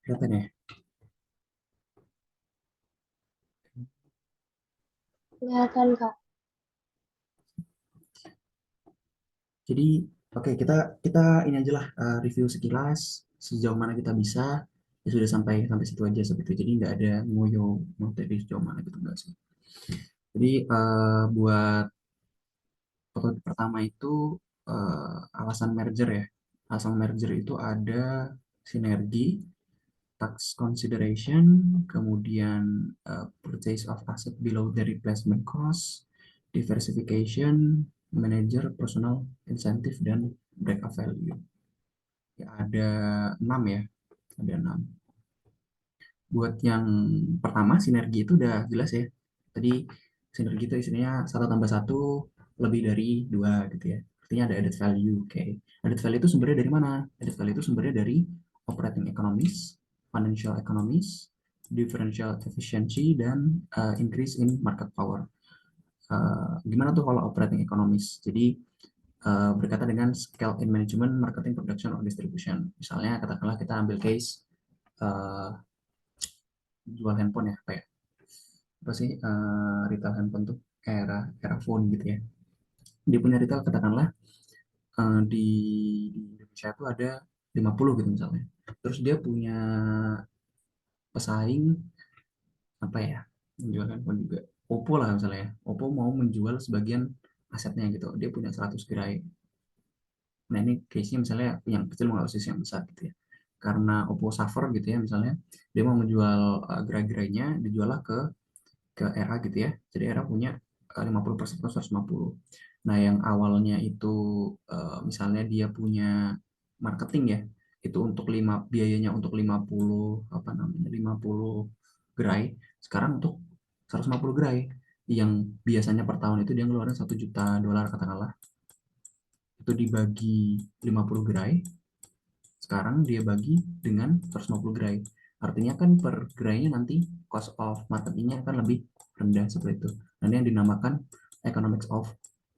Kelihatan ya? Kelihatan, Kak. Jadi, oke, kita kita ini aja lah, review sekilas sejauh mana kita bisa. Ya sudah, sampai sampai situ aja seperti itu. Jadi nggak ada ngoyo materi sejauh mana gitu, enggak sih. Jadi buat foto pertama itu alasan merger ya. Alasan merger itu ada sinergi, tax consideration, kemudian purchase of asset below the replacement cost, diversification, manager, personal incentive, dan break of value. Ya, ada 6 ya, ada 6. Buat yang pertama, sinergi itu udah jelas ya. Tadi sinergi itu istilahnya satu tambah satu lebih dari dua gitu ya. Artinya ada added value. Oke. Added value itu sumbernya dari mana? Added value itu sumbernya dari operating economies, financial economies, differential efficiency, dan increase in market power. Gimana tuh kalau operating economies? Jadi berkaitan dengan scale in management, marketing, production, or distribution. Misalnya katakanlah kita ambil case uh, jual handphone ya, kayak apa sih, retail handphone tuh era era phone gitu ya. Dia punya retail katakanlah di Indonesia tuh ada 50 gitu misalnya. Terus dia punya pesaing apa ya, menjual handphone juga. Oppo lah misalnya ya. Oppo mau menjual sebagian asetnya gitu. Dia punya 100 gerai. Nah ini case-nya misalnya yang kecil mengakses yang besar gitu ya. Karena Oppo suffer gitu ya misalnya, dia mau menjual gerai-gerainya, dijual lah ke era gitu ya. Jadi era punya 50% atau 150. Nah, yang awalnya itu misalnya dia punya marketing ya, itu untuk biayanya untuk 50 apa namanya, 50 gerai, sekarang untuk 150 gerai, yang biasanya per tahun itu dia ngeluarin $1 juta katakanlah. Itu dibagi 50 gerai, sekarang dia bagi dengan 150 gerai. Artinya kan per gerainya nanti cost of marketingnya akan lebih rendah seperti itu. Dan yang dinamakan economics of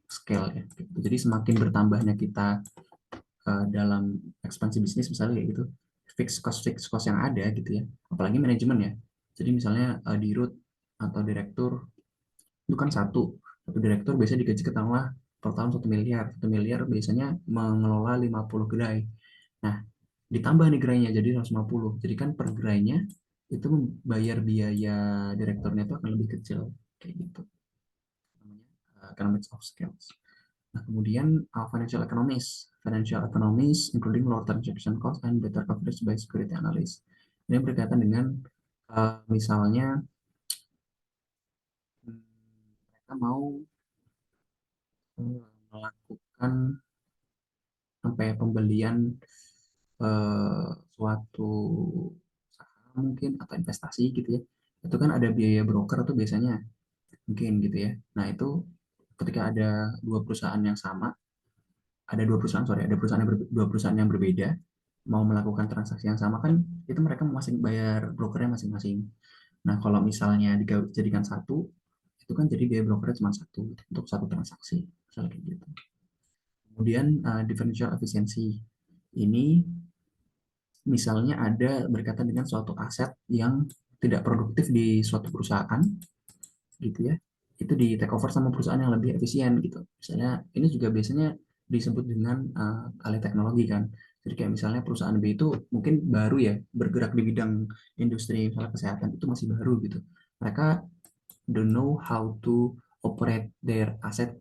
scale ya. Gitu. Jadi semakin bertambahnya kita dalam ekspansi bisnis misalnya kayak gitu, fix cost yang ada gitu ya. Apalagi manajemen ya. Jadi misalnya di root atau direktur itu kan satu direktur biasanya digaji katakanlah per tahun 1 miliar. 1 miliar biasanya mengelola 50 gerai. Nah, ditambah nih gerainya jadi 150. Jadi kan per gerainya itu membayar biaya direkturnya itu akan lebih kecil kayak gitu. Namanya economics of scales. Nah, kemudian financial economics. Financial economics including lower transaction cost and better coverage by security analyst. Ini berkaitan dengan misalnya mereka mau melakukan sampai pembelian suatu saham mungkin atau investasi gitu ya, itu kan ada biaya broker tuh biasanya mungkin gitu ya. Nah itu ketika ada dua perusahaan yang sama, ada dua perusahaan sorry ada perusahaan dua perusahaan yang berbeda mau melakukan transaksi yang sama kan, itu mereka masing bayar brokernya masing-masing. Nah kalau misalnya dijadikan satu, itu kan jadi biaya brokernya cuma satu untuk satu transaksi misalnya kayak gitu. Kemudian differential efficiency ini misalnya ada berkaitan dengan suatu aset yang tidak produktif di suatu perusahaan gitu ya, itu di take over sama perusahaan yang lebih efisien gitu. Misalnya ini juga biasanya disebut dengan alih teknologi kan. Jadi kayak misalnya perusahaan B itu mungkin baru ya bergerak di bidang industri misalnya kesehatan, itu masih baru gitu. Mereka don't know how to operate their asset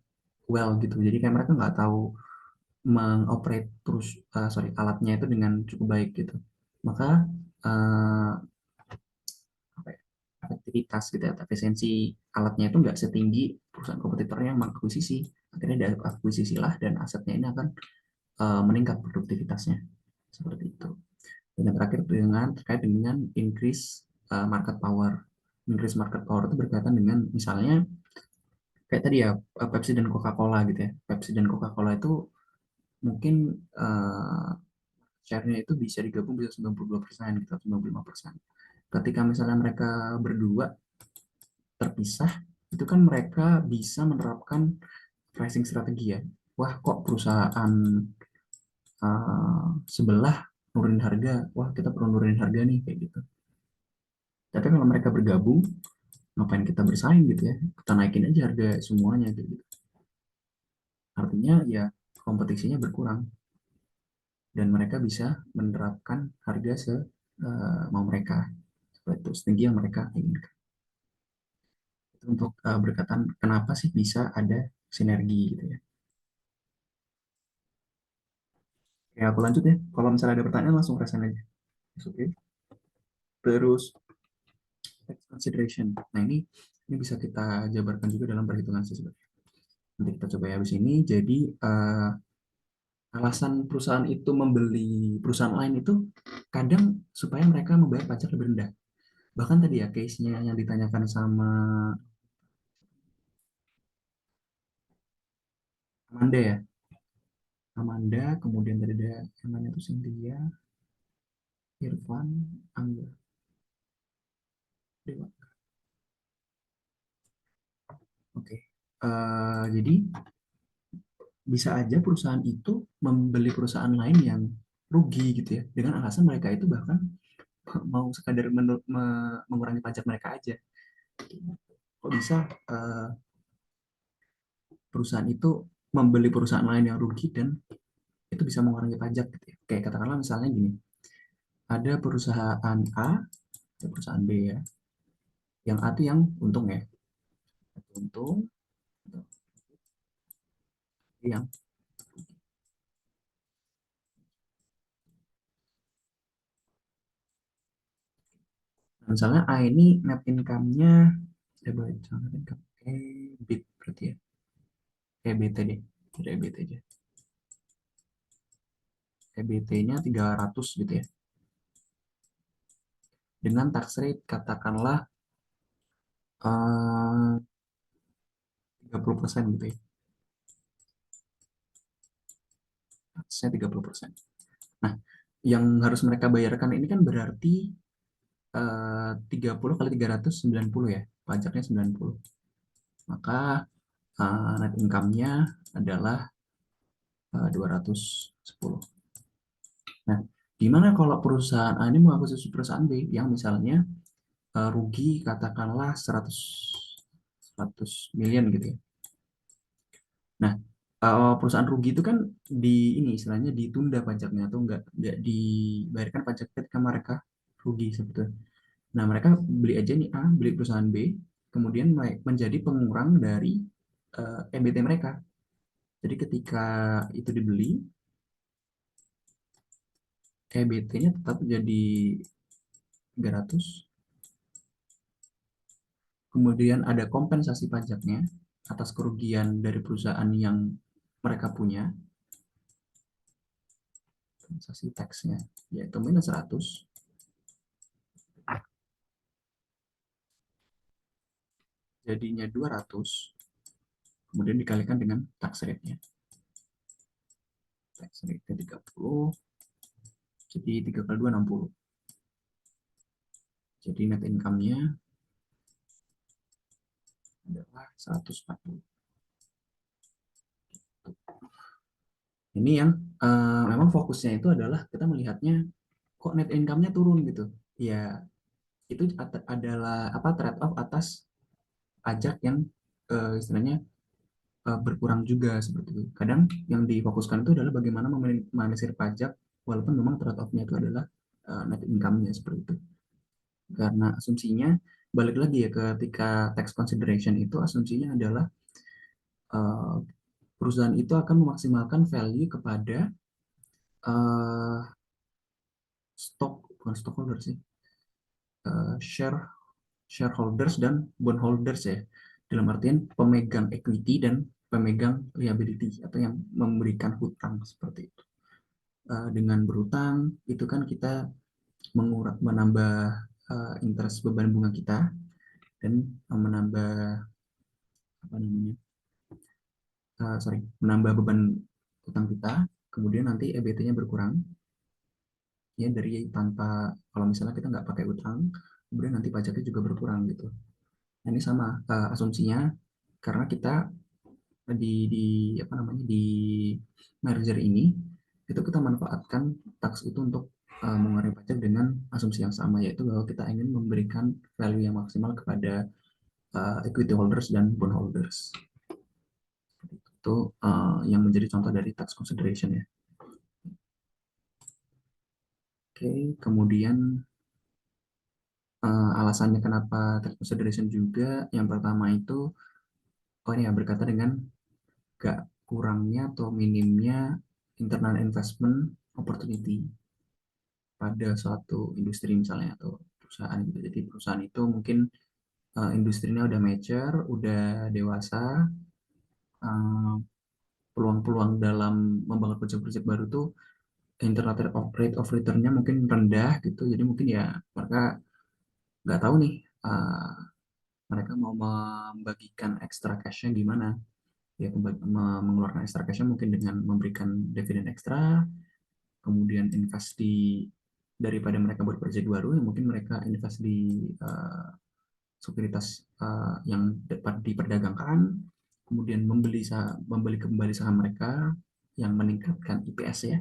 well gitu. Jadi kayak mereka nggak tahu mengoperate terus alatnya itu dengan cukup baik gitu. Maka uh, apa ya, efektivitas gitu ya, efisiensi alatnya itu nggak setinggi perusahaan kompetitornya yang mengakuisisi. Akhirnya dari akuisisi lah dan asetnya ini akan meningkat produktivitasnya seperti itu. Dan yang terakhir dengan terkait dengan increase market power. Increase market power itu berkaitan dengan misalnya kayak tadi ya, Pepsi dan Coca-Cola gitu ya. Pepsi dan Coca-Cola itu mungkin share-nya itu bisa digabung bisa 92% gitu, 95%. Ketika misalnya mereka berdua terpisah, itu kan mereka bisa menerapkan pricing strategi ya. Wah, kok perusahaan sebelah nurunin harga, wah kita perlu nurunin harga nih kayak gitu. Tapi kalau mereka bergabung, ngapain kita bersaing gitu ya? Kita naikin aja harga semuanya gitu. Artinya ya kompetisinya berkurang dan mereka bisa menerapkan harga mau mereka seperti itu, setinggi yang mereka inginkan. Itu untuk berkaitan kenapa sih bisa ada sinergi gitu ya. Ya aku lanjut ya. Kalau misalnya ada pertanyaan langsung rasain aja. Oke. Terus tax consideration. Nah ini bisa kita jabarkan juga dalam perhitungan sih sebenarnya. Nanti kita coba ya habis ini. Jadi alasan perusahaan itu membeli perusahaan lain itu kadang supaya mereka membayar pajak lebih rendah. Bahkan tadi ya case-nya yang ditanyakan sama Amanda ya. Amanda, kemudian tadi ada yang namanya tuh Cynthia, Irfan, Angga, Dewa. Oke. Jadi bisa aja perusahaan itu membeli perusahaan lain yang rugi gitu ya dengan alasan mereka itu bahkan mau sekadar mengurangi pajak mereka aja. Kok bisa uh, perusahaan itu membeli perusahaan lain yang rugi dan itu bisa mengurangi pajak gitu ya. Kayak katakanlah misalnya gini, ada perusahaan A, ada perusahaan B ya. Yang A itu yang untung ya, untung, yang misalnya A ini net income-nya, saya baca net income, EBIT berarti ya, EBT deh, tidak EBT aja. EBT-nya 300 gitu ya. Dengan tax rate katakanlah 30% gitu ya. Taxnya 30%. Nah, yang harus mereka bayarkan ini kan berarti 30 kali 390 ya. Pajaknya 90. Maka net income-nya adalah 210. Nah, gimana kalau perusahaan A ini mengakuisisi perusahaan B yang misalnya rugi katakanlah 100 million gitu ya. Nah, perusahaan rugi itu kan ini istilahnya ditunda pajaknya atau nggak dibayarkan pajak ketika mereka rugi sebetulnya. Nah, mereka beli aja nih A, beli perusahaan B, kemudian menjadi pengurang dari EBT mereka. Jadi ketika itu dibeli, EBT-nya tetap jadi 300. Kemudian ada kompensasi pajaknya atas kerugian dari perusahaan yang mereka punya, kompensasi taxnya, yaitu minus 100. Jadinya 200, kemudian dikalikan dengan tax rate-nya. Tax rate-nya 30, jadi 3 kali 2, 60. Jadi net income-nya adalah 140. Ini yang memang fokusnya itu adalah kita melihatnya kok net income-nya turun gitu. Ya, itu adalah apa trade off atas pajak yang istilahnya berkurang juga seperti itu. Kadang yang difokuskan itu adalah bagaimana meminimalisir pajak walaupun memang trade off-nya itu adalah net income-nya seperti itu. Karena asumsinya balik lagi ya ketika tax consideration itu asumsinya adalah uh, perusahaan itu akan memaksimalkan value kepada uh, bukan stockholder sih, share shareholders dan bondholders ya. Dalam artian pemegang equity dan pemegang liability atau yang memberikan hutang seperti itu. Dengan berhutang itu kan kita menambah interest beban bunga kita dan menambah apa namanya menambah beban utang kita, kemudian nanti EBT-nya berkurang ya dari tanpa kalau misalnya kita nggak pakai utang, kemudian nanti pajaknya juga berkurang gitu. Nah, ini sama asumsinya karena kita di apa namanya di merger ini itu kita manfaatkan tax itu untuk mengurangi pajak dengan asumsi yang sama, yaitu bahwa kita ingin memberikan value yang maksimal kepada equity holders dan bond holders. Itu yang menjadi contoh dari tax consideration ya. Oke, kemudian alasannya kenapa tax consideration juga, yang pertama itu, ini ya berkaitan dengan gak kurangnya atau minimnya internal investment opportunity pada suatu industri misalnya atau perusahaan gitu. Jadi perusahaan itu mungkin industrinya udah mature, udah dewasa, uh, peluang-peluang dalam membangun proyek-proyek baru tuh internal rate of return-nya mungkin rendah gitu. Jadi mungkin ya mereka nggak tahu nih mereka mau membagikan extra cash-nya gimana. Ya mengeluarkan extra cash-nya mungkin dengan memberikan dividen ekstra, kemudian invest di daripada mereka buat proyek baru, yang mungkin mereka invest di sekuritas yang dapat diperdagangkan, kemudian membeli kembali saham mereka yang meningkatkan IPS ya,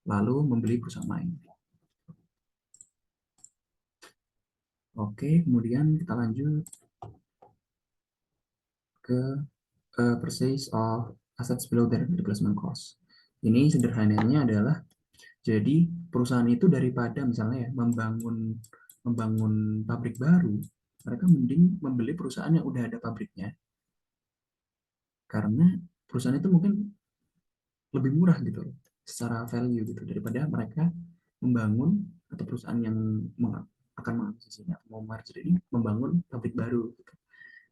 lalu membeli perusahaan lain. Oke, kemudian kita lanjut ke purchase of assets below their replacement cost. Ini sederhananya adalah jadi perusahaan itu daripada misalnya ya membangun pabrik baru, mereka mending membeli perusahaan yang udah ada pabriknya, karena perusahaan itu mungkin lebih murah gitu loh secara value gitu daripada mereka membangun atau perusahaan yang akan mengakuisisinya mau merger ini membangun pabrik baru gitu.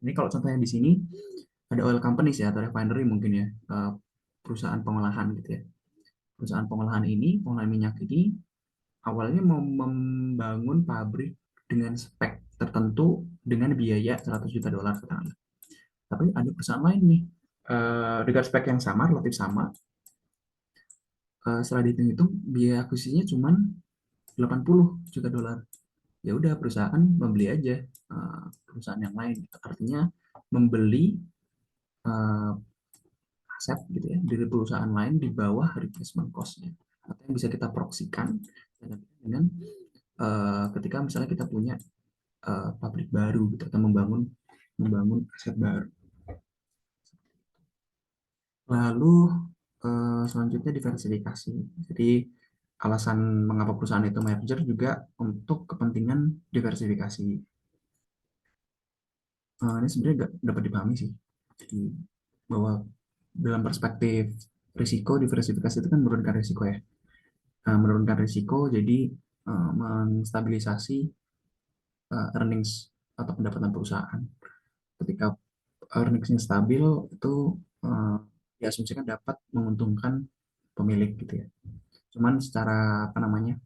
Ini kalau contohnya di sini ada oil company ya atau refinery mungkin ya, perusahaan pengolahan gitu ya. Perusahaan pengolahan minyak ini awalnya mau membangun pabrik dengan spek tertentu dengan biaya 100 juta dolar katakanlah. Tapi ada perusahaan lain nih dengan spek yang sama, relatif sama, setelah dihitung-hitung biaya akuisisinya cuma 80 juta dolar. Ya udah perusahaan membeli aja perusahaan yang lain. Artinya membeli uh, aset gitu ya dari perusahaan lain di bawah replacement cost-nya. Atau yang bisa kita proksikan dengan ketika misalnya kita punya pabrik baru gitu atau membangun aset baru. Lalu selanjutnya diversifikasi. Jadi alasan mengapa perusahaan itu merger juga untuk kepentingan diversifikasi. Ini sebenarnya nggak dapat dipahami sih. Jadi bahwa dalam perspektif risiko, diversifikasi itu kan menurunkan risiko ya. Menurunkan risiko, jadi menstabilisasi earnings atau pendapatan perusahaan. Ketika earningsnya stabil, itu uh, diasumsikan dapat menguntungkan pemilik gitu ya. Cuman secara apa namanya,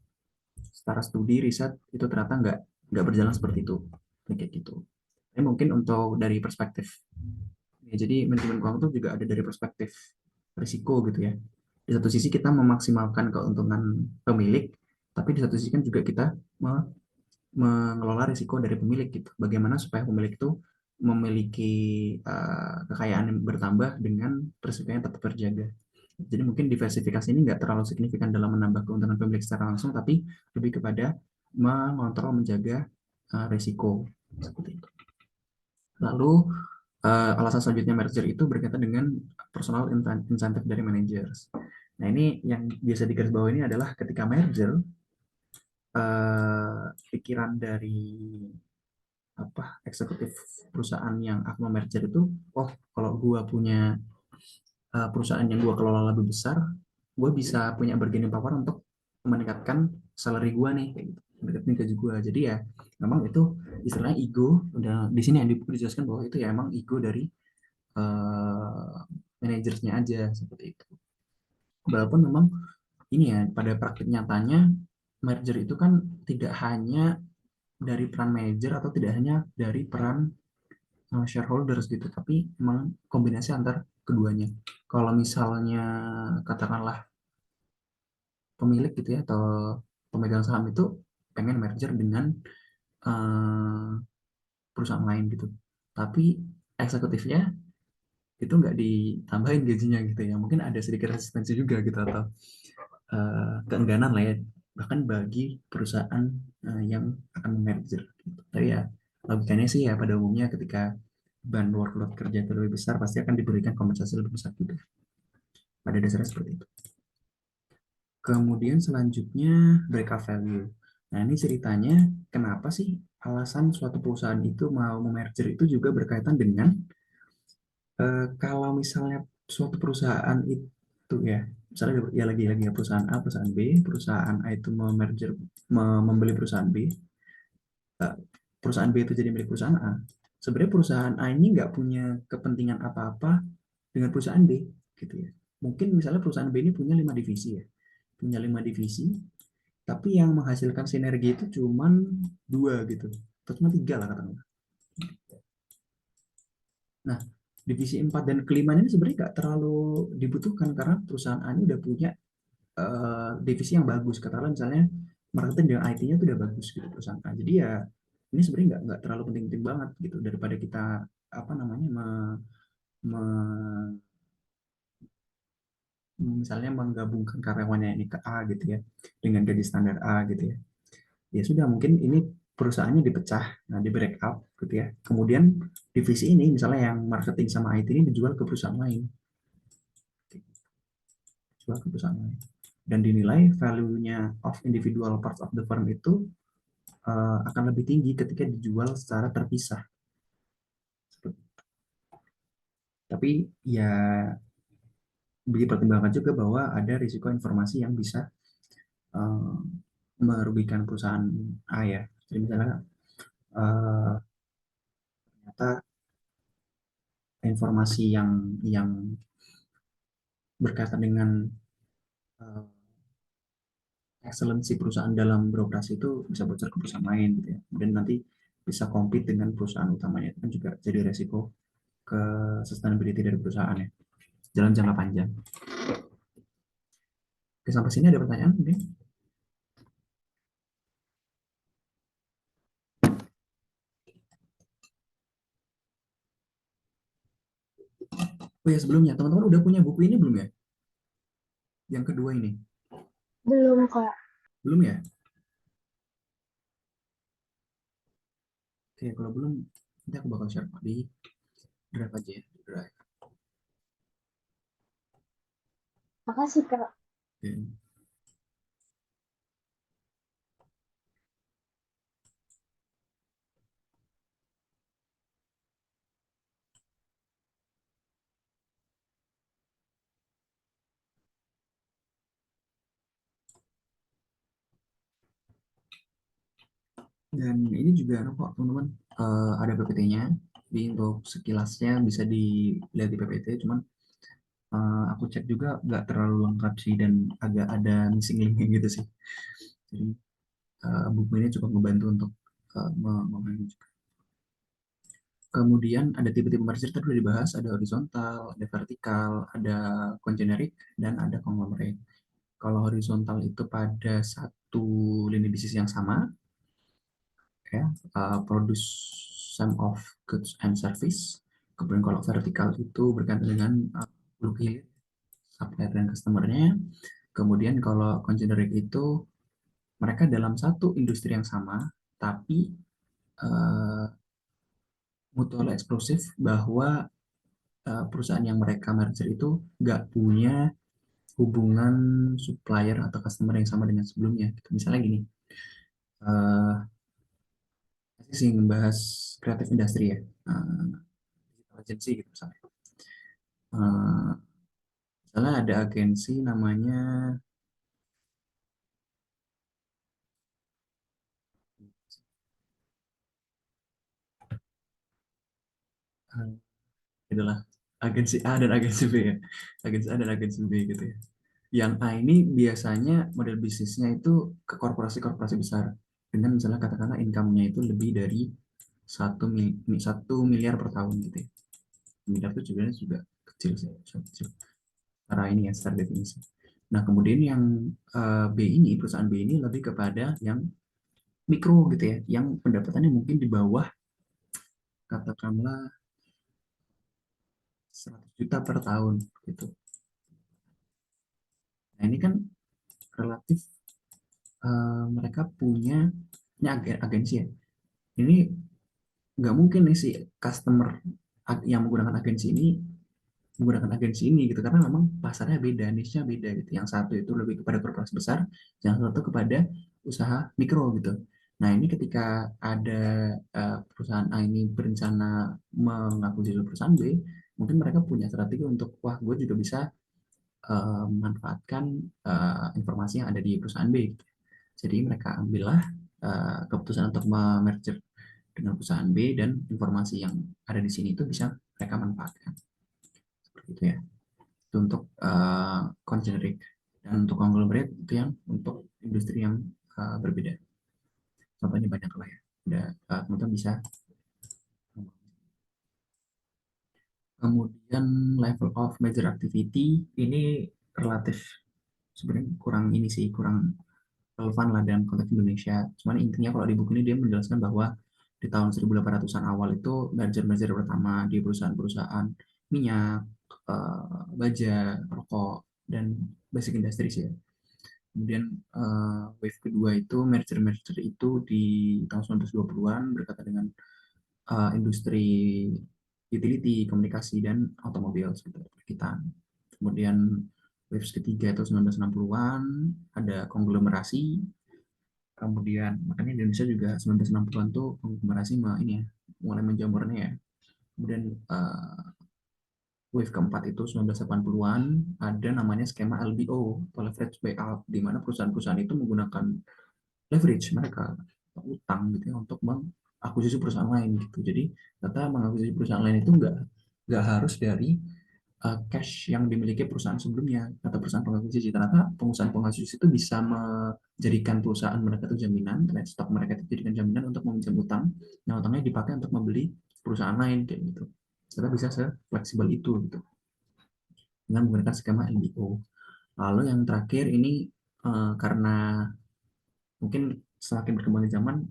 secara studi riset itu ternyata nggak berjalan seperti itu, kayak gitu. Ini mungkin untuk dari perspektif ya, jadi manajemen keuangan itu juga ada dari perspektif risiko gitu ya. Di satu sisi kita memaksimalkan keuntungan pemilik, tapi di satu sisi kan juga kita mengelola risiko dari pemilik gitu. Bagaimana supaya pemilik itu memiliki kekayaan yang bertambah dengan risiko yang tetap terjaga. Jadi mungkin diversifikasi ini nggak terlalu signifikan dalam menambah keuntungan pemilik secara langsung, tapi lebih kepada mengontrol, menjaga risiko seperti itu. Lalu alasan selanjutnya merger itu berkaitan dengan personal incentive dari managers. Nah ini yang biasa digarisbawahi ini adalah ketika merger, pikiran dari eksekutif perusahaan yang akan merger itu, oh kalau gua punya perusahaan yang gua kelola lebih besar, gua bisa punya bargaining power untuk meningkatkan salary gua nih, kayak gitu, meningkatkan gaji gua. Jadi ya memang itu istilahnya ego. Udah di sini yang dijelaskan bahwa itu ya emang ego dari manajersnya aja seperti itu. Walaupun memang ini ya pada praktik nyatanya merger itu kan tidak hanya dari peran manajer atau tidak hanya dari peran shareholders gitu, tapi memang kombinasi antar keduanya. Kalau misalnya katakanlah pemilik gitu ya atau pemegang saham itu pengen merger dengan uh, perusahaan lain gitu, tapi eksekutifnya itu nggak ditambahin gajinya gitu ya, mungkin ada sedikit resistensi juga gitu atau keengganan lah ya bahkan bagi perusahaan yang akan merger. Gitu. Tapi ya logikanya sih ya pada umumnya ketika beban workload kerja itu lebih besar pasti akan diberikan kompensasi lebih besar juga. Pada dasarnya seperti itu. Kemudian selanjutnya breakup value. Nah ini ceritanya kenapa sih alasan suatu perusahaan itu mau merger itu juga berkaitan dengan kalau misalnya suatu perusahaan itu ya misalnya ya lagi-lagi ya perusahaan A, perusahaan A itu merger membeli perusahaan B, perusahaan B itu jadi milik perusahaan A. Sebenarnya perusahaan A ini nggak punya kepentingan apa-apa dengan perusahaan B, gitu ya. Mungkin misalnya perusahaan B ini punya 5 divisi ya, punya 5 divisi, tapi yang menghasilkan sinergi itu cuma 2 gitu, atau cuma 3 lah katakanlah. Nah, divisi 4 dan kelima ini sebenarnya nggak terlalu dibutuhkan karena perusahaan A ini udah punya divisi yang bagus. Katakanlah misalnya marketing dan IT-nya itu udah bagus gitu perusahaan A. Jadi ya ini sebenarnya nggak terlalu penting-penting banget gitu daripada kita apa namanya me- misalnya menggabungkan karyawannya ini ke A gitu ya dengan gaji standar A gitu ya. Ya sudah mungkin ini perusahaannya dipecah, nah di breakup gitu ya. Kemudian divisi ini misalnya yang marketing sama IT ini dijual ke perusahaan lain, jual ke perusahaan lain. Dan dinilai value-nya of individual parts of the firm itu akan lebih tinggi ketika dijual secara terpisah. Tapi ya dipertimbangkan juga bahwa ada risiko informasi yang bisa uh, merugikan perusahaan A ya. Jadi misalnya ternyata informasi yang berkaitan dengan uh, excellency perusahaan dalam beroperasi itu bisa bocor ke perusahaan lain gitu ya. Kemudian nanti bisa compete dengan perusahaan utamanya itu kan juga jadi resiko ke sustainability dari perusahaan ya. Jalan jangka panjang. Oke, sampai sini ada pertanyaan mungkin? Oh ya sebelumnya teman-teman udah punya buku ini belum ya? Yang kedua ini Belum, Kak. belum ya? Oke kalau belum nanti aku bakal share di drive aja ya, di drive. Makasih, Kak. Oke. Dan ini juga kok teman-teman ada PPT-nya. Jadi untuk sekilasnya bisa dilihat di PPT, cuman aku cek juga nggak terlalu lengkap sih dan agak ada missing link gitu sih. Jadi buku ini cukup membantu untuk memahami juga. Kemudian ada tipe-tipe merger tadi sudah dibahas, ada horizontal, ada vertikal, ada congeneric, dan ada conglomerate. Kalau horizontal itu pada satu lini bisnis yang sama, ya, produce sum of goods and service. Kemudian kalau vertikal itu berkaitan dengan hulu hilir, supplier dan customer-nya. Kemudian kalau congeneric itu mereka dalam satu industri yang sama, tapi uh, mutual eksklusif bahwa perusahaan yang mereka merger itu nggak punya hubungan supplier atau customer yang sama dengan sebelumnya. Gitu. Misalnya gini, uh, sih membahas kreatif industri ya, agency gitu misalnya. Uh, Misalnya ada agensi namanya adalah agensi A dan agensi B ya. Agensi A dan agensi B gitu ya. Yang A ini biasanya model bisnisnya itu ke korporasi-korporasi besar dengan misalnya katakanlah income-nya itu lebih dari 1 miliar per tahun gitu ya. Miliar itu juga kecil sih, kecil. Secara ini ya, secara definisi. Nah, kemudian yang B ini, perusahaan B ini lebih kepada yang mikro gitu ya, yang pendapatannya mungkin di bawah katakanlah 100 juta per tahun gitu. Nah, ini kan relatif mereka punya ini agensi ya. Ini nggak mungkin nih si customer yang menggunakan agensi ini gitu, karena memang pasarnya beda, niche-nya beda gitu. Yang satu itu lebih kepada korporasi besar, yang satu kepada usaha mikro gitu. Nah ini ketika ada perusahaan A ini berencana mengakuisisi perusahaan B, mungkin mereka punya strategi untuk wah gue juga bisa memanfaatkan informasi yang ada di perusahaan B gitu. Jadi mereka ambillah keputusan untuk merger dengan perusahaan B, dan informasi yang ada di sini itu bisa mereka manfaatkan seperti itu ya. Itu untuk congenerik, dan untuk conglomerate itu yang untuk industri yang berbeda. Contohnya banyak lah ya. Udah teman-teman bisa. Kemudian level of major activity ini relatif sebenarnya kurang ini sih, kurang relevan lah dalam konteks Indonesia. Cuman intinya kalau di buku ini dia menjelaskan bahwa di tahun 1800-an awal itu merger-merger pertama di perusahaan-perusahaan minyak, baja, rokok, dan basic industry sih ya. Kemudian wave kedua itu merger-merger itu di tahun 1920-an berkaitan dengan industri utility, komunikasi, dan otomobil seperti perkitaan. Kemudian waves ketiga itu 1960-an, ada konglomerasi. Kemudian makanya di Indonesia juga 1960-an tuh konglomerasi ini ya, mulai menjamurnya ya. Kemudian wave keempat itu 1980-an, ada namanya skema LBO, leverage buyout, di mana perusahaan-perusahaan itu menggunakan leverage mereka, utang gitu ya, untuk mengakuisisi perusahaan lain gitu. Jadi ternyata mengakuisisi perusahaan lain itu nggak harus dari cash yang dimiliki perusahaan sebelumnya atau perusahaan pengakuisisi. Ternyata pengusahaan pengakuisisi itu bisa menjadikan perusahaan mereka itu jaminan, stok mereka itu jadikan jaminan untuk meminjam utang, yang utangnya dipakai untuk membeli perusahaan lain kayak gitu. Kita bisa se-fleksibel itu gitu dengan menggunakan skema LBO. Lalu yang terakhir ini karena mungkin semakin berkembang zaman,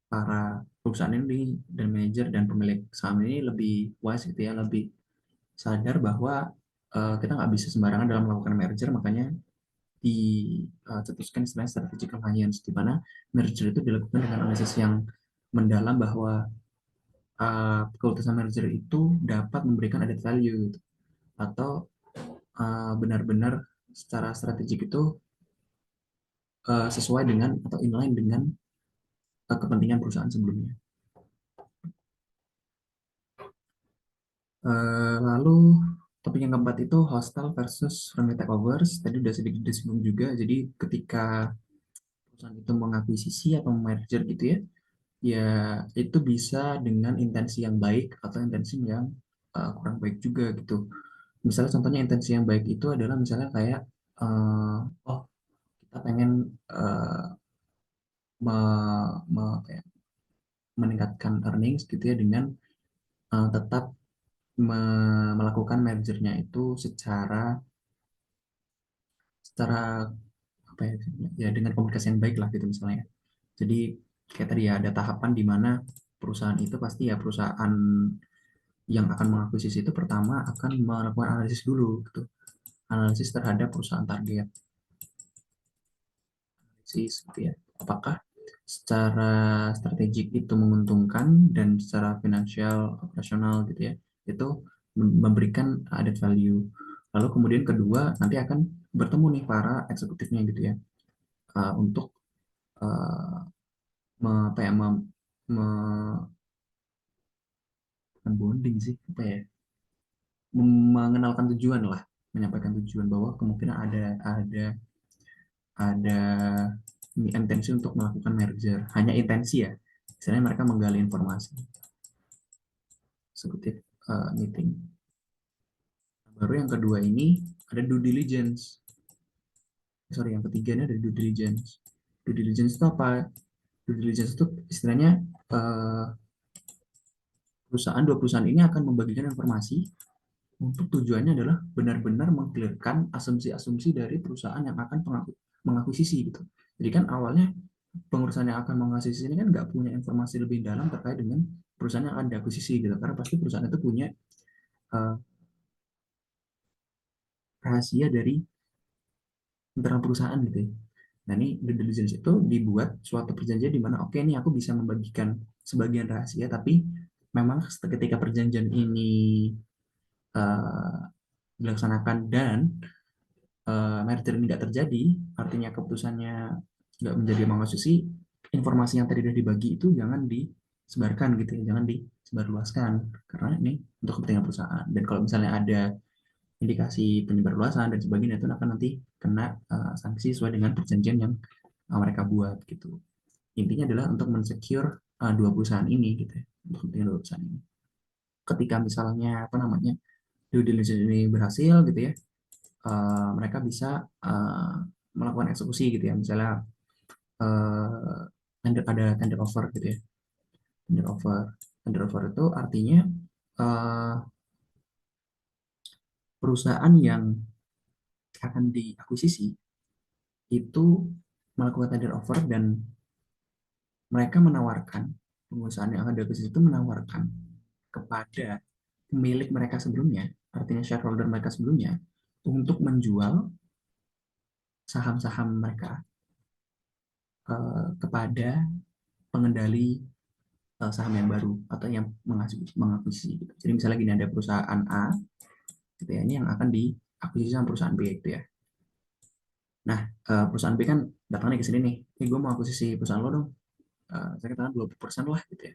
para perusahaan ini dan manajer dan pemilik saham ini lebih wise gitu ya, lebih sadar bahwa kita nggak bisa sembarangan dalam melakukan merger, makanya dicetuskan istilah strategic alliance, di mana merger itu dilakukan dengan analisis yang mendalam bahwa keputusan merger itu dapat memberikan added value gitu, atau benar-benar secara strategik itu sesuai dengan atau inline dengan kepentingan perusahaan sebelumnya. Lalu topik yang keempat itu hostile versus friendly takeovers. Tadi udah sedikit disinggung juga. Jadi ketika perusahaan itu mengakuisisi atau merger gitu ya, ya itu bisa dengan intensi yang baik atau intensi yang kurang baik juga gitu. Misalnya contohnya intensi yang baik itu adalah misalnya kayak oh kita pengen uh, me, apa ya, meningkatkan earnings gitu ya dengan tetap melakukan mergernya itu secara secara apa ya, ya dengan komunikasi yang baik lah gitu misalnya. Jadi kayak tadi ya ada tahapan di mana perusahaan itu pasti ya perusahaan yang akan mengakuisisi itu pertama akan melakukan analisis dulu gitu. Analisis terhadap perusahaan target. Analisis gitu ya. Apakah secara strategik itu menguntungkan dan secara finansial operasional gitu ya. Itu memberikan added value. Lalu kemudian kedua nanti akan bertemu nih para eksekutifnya gitu ya. Untuk uh, apa ya, bonding sih apa ya, mengenalkan tujuan lah, menyampaikan tujuan bahwa kemungkinan ada intensi untuk melakukan merger, hanya intensi ya, misalnya mereka menggali informasi seperti meeting. Baru yang kedua ini ada due diligence, sorry yang ketiga ini ada due diligence. Due diligence itu apa? Due diligence itu istilahnya dua perusahaan ini akan membagikan informasi untuk tujuannya adalah benar-benar mengklirkan asumsi-asumsi dari perusahaan yang akan mengakuisisi gitu. Jadi kan awalnya pengurusan yang akan mengakuisisi ini kan nggak punya informasi lebih dalam terkait dengan perusahaan yang akan diakuisisi gitu. Karena pasti perusahaan itu punya uh, rahasia dari internal perusahaan gitu ya. Nah, ini due diligence itu dibuat suatu perjanjian di mana oke ini aku bisa membagikan sebagian rahasia, tapi memang ketika perjanjian ini uh, dilaksanakan dan merger ini tidak terjadi, artinya keputusannya nggak menjadi konstitusi, informasi yang tadi sudah dibagi itu jangan disebarkan gitu ya, jangan disebarluaskan karena ini untuk kepentingan perusahaan. Dan kalau misalnya ada indikasi penyebarluasan dan sebagainya itu akan nanti kena sanksi sesuai dengan perjanjian yang mereka buat gitu. Intinya adalah untuk mensecure dua perusahaan ini gitu ya, untuk kepentingan dua perusahaan ini. Ketika misalnya apa namanya due diligence ini berhasil gitu ya, mereka bisa melakukan eksekusi gitu ya, misalnya ada tender offer gitu ya, tender offer itu artinya uh, perusahaan yang akan diakuisisi itu melakukan tender offer dan mereka menawarkan, perusahaan yang akan diakuisisi itu menawarkan kepada pemilik mereka sebelumnya, artinya shareholder mereka sebelumnya, untuk menjual saham-saham mereka kepada pengendali saham yang baru atau yang mengakuisisi gitu. Jadi misalnya gini, ada perusahaan A gitu ya, ini yang akan diakuisisi sama perusahaan B gitu ya. Nah, perusahaan B kan datangnya ke sini nih, gue mau akuisisi perusahaan lo dong, saya katakan 20% lah gitu ya.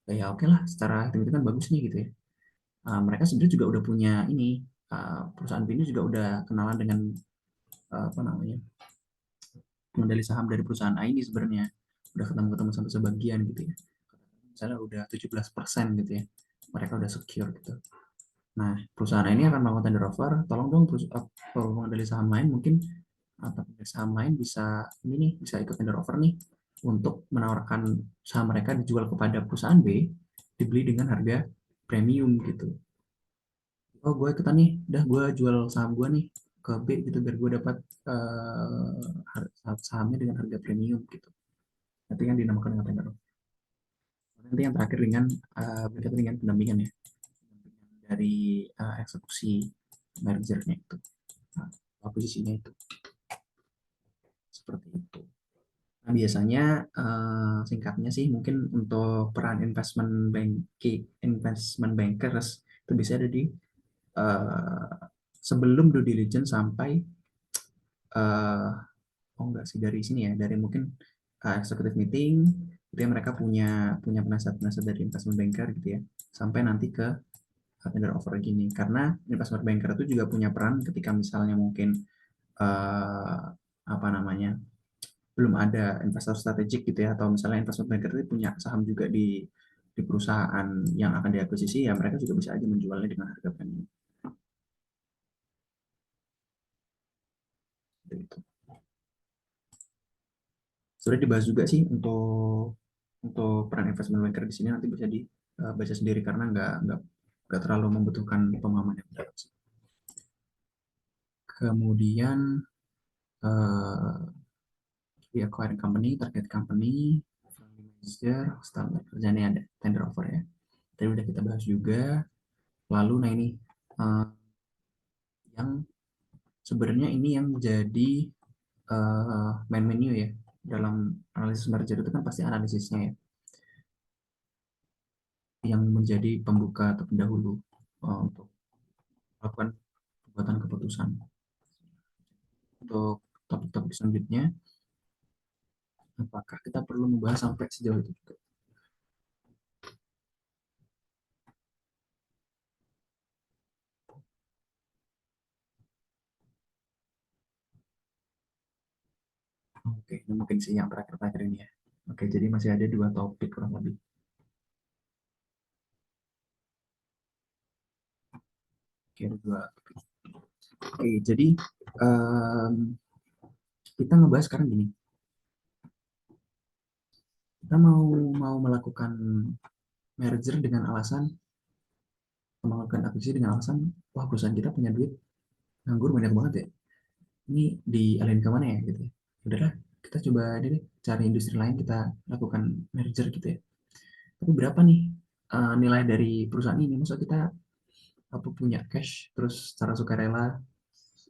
Ya oke lah, secara hitung kan bagus nih gitu ya. Mereka sebenarnya juga udah punya ini, perusahaan B ini juga udah kenalan dengan apa namanya, pengendali saham dari perusahaan A ini sebenarnya. Udah ketemu-ketemu sampai sebagian gitu ya. Misalnya udah 17% gitu ya. Mereka udah secure gitu. Nah, perusahaan ini akan melakukan tender offer, tolong dong pengendali saham lain mungkin atau pengendali saham lain bisa ini nih, bisa ikut tender offer nih untuk menawarkan saham mereka dijual kepada perusahaan B, dibeli dengan harga premium gitu. Oh, gue ikutan nih, udah gue jual saham gue nih ke B gitu biar gue dapat sahamnya dengan harga premium gitu. Nanti yang dinamakan dengan tender offer. Nanti yang terakhir dengan berkaitan dengan pendampingan ya, dari eksekusi mergernya itu, posisinya itu seperti itu. Nah, biasanya singkatnya sih mungkin untuk peran investment bankers itu bisa ada di uh, sebelum due diligence sampai uh, oh enggak sih dari sini ya, dari mungkin executive meeting itu ya, mereka punya punya penasihat-penasihat dari investment banker gitu ya, sampai nanti ke tender offer gini, karena investment banker itu juga punya peran ketika misalnya mungkin uh, apa namanya belum ada investor strategik gitu ya, atau misalnya investment banker itu punya saham juga di perusahaan yang akan diakuisisi ya, mereka juga bisa aja menjualnya dengan harga premium gitu. Sudah dibahas juga sih untuk peran investment banker di sini, nanti bisa dibaca sendiri karena nggak terlalu membutuhkan pemahaman yang dalam sih. Kemudian di acquiring company, target company, manager, standar kerjanya ada tender offer ya. Tadi udah kita bahas juga. Lalu nah ini uh, yang sebenarnya ini yang jadi main menu ya dalam analisis merger itu kan pasti analisisnya ya, yang menjadi pembuka atau pendahulu untuk melakukan pembuatan keputusan. Untuk topik-topik selanjutnya, apakah kita perlu membahas sampai sejauh itu juga? Oke, ini mungkin sih yang terakhir-terakhir ini ya. Oke, jadi masih ada dua topik kurang lebih. Oke, ada dua. Oke, jadi um, kita ngebahas sekarang gini. Kita mau mau melakukan merger dengan alasan melakukan akuisisi dengan alasan wah perusahaan kita punya duit nganggur banyak banget ya. Ini dialihin ke mana ya gitu ya. Udahlah, kita coba deh cari industri lain kita lakukan merger gitu ya. Tapi berapa nih nilai dari perusahaan ini? Masa kita apa punya cash terus secara sukarela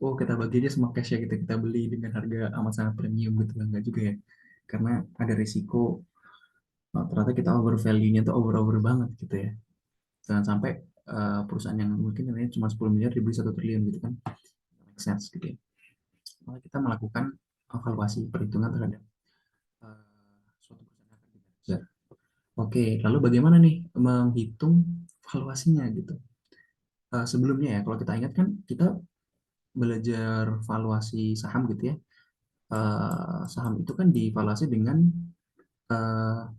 oh kita bagi aja sama cash ya gitu, kita beli dengan harga amat sangat premium gitu, enggak juga ya, karena ada risiko ternyata kita over value-nya tuh over banget gitu ya. Jangan sampai perusahaan yang mungkin nilainya cuma 10 miliar dibeli 1 triliun gitu kan, make sense gitu ya. Maka kita melakukan evaluasi perhitungan terhadap uh, suatu perusahaan yang akan kita kejar. Oke, lalu bagaimana nih menghitung valuasinya gitu? Sebelumnya ya, kalau kita ingat kan kita belajar valuasi saham gitu ya. Saham itu kan divaluasi dengan uh,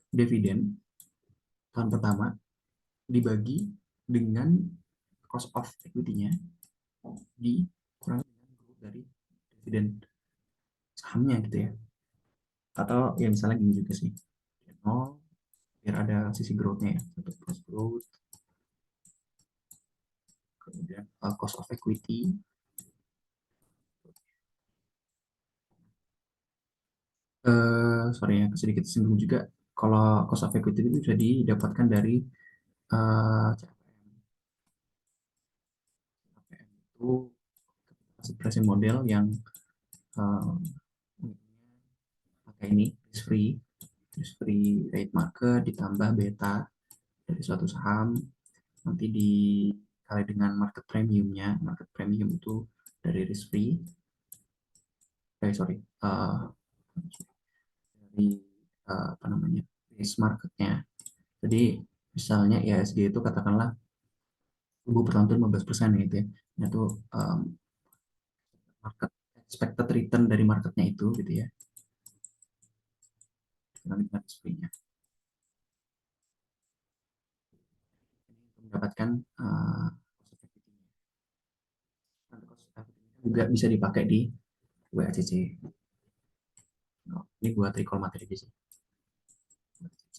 dividen tahun pertama dibagi dengan cost of equity-nya dikurangi dengan growth dari dividen sahamnya gitu ya. Atau ya misalnya gini juga sih. Nol biar ada sisi growth-nya ya. Satu plus growth, kemudian cost of equity. Sorry ya, sedikit singgung juga. Kalau cost of equity itu bisa didapatkan dari CPM. CPM itu pricing model yang uh, pakai ini risk free rate market ditambah beta dari suatu saham, nanti dikali dengan market premium itu dari risk free, sorry, dari apa namanya, risk marketnya. Jadi misalnya IHSG itu katakanlah tumbuh per tahun 15% gitu ya, itu um, market expected return dari marketnya itu gitu ya, dengan risk free-nya mendapatkan juga bisa dipakai di WACC. Oh, ini buat recall materi aja sih.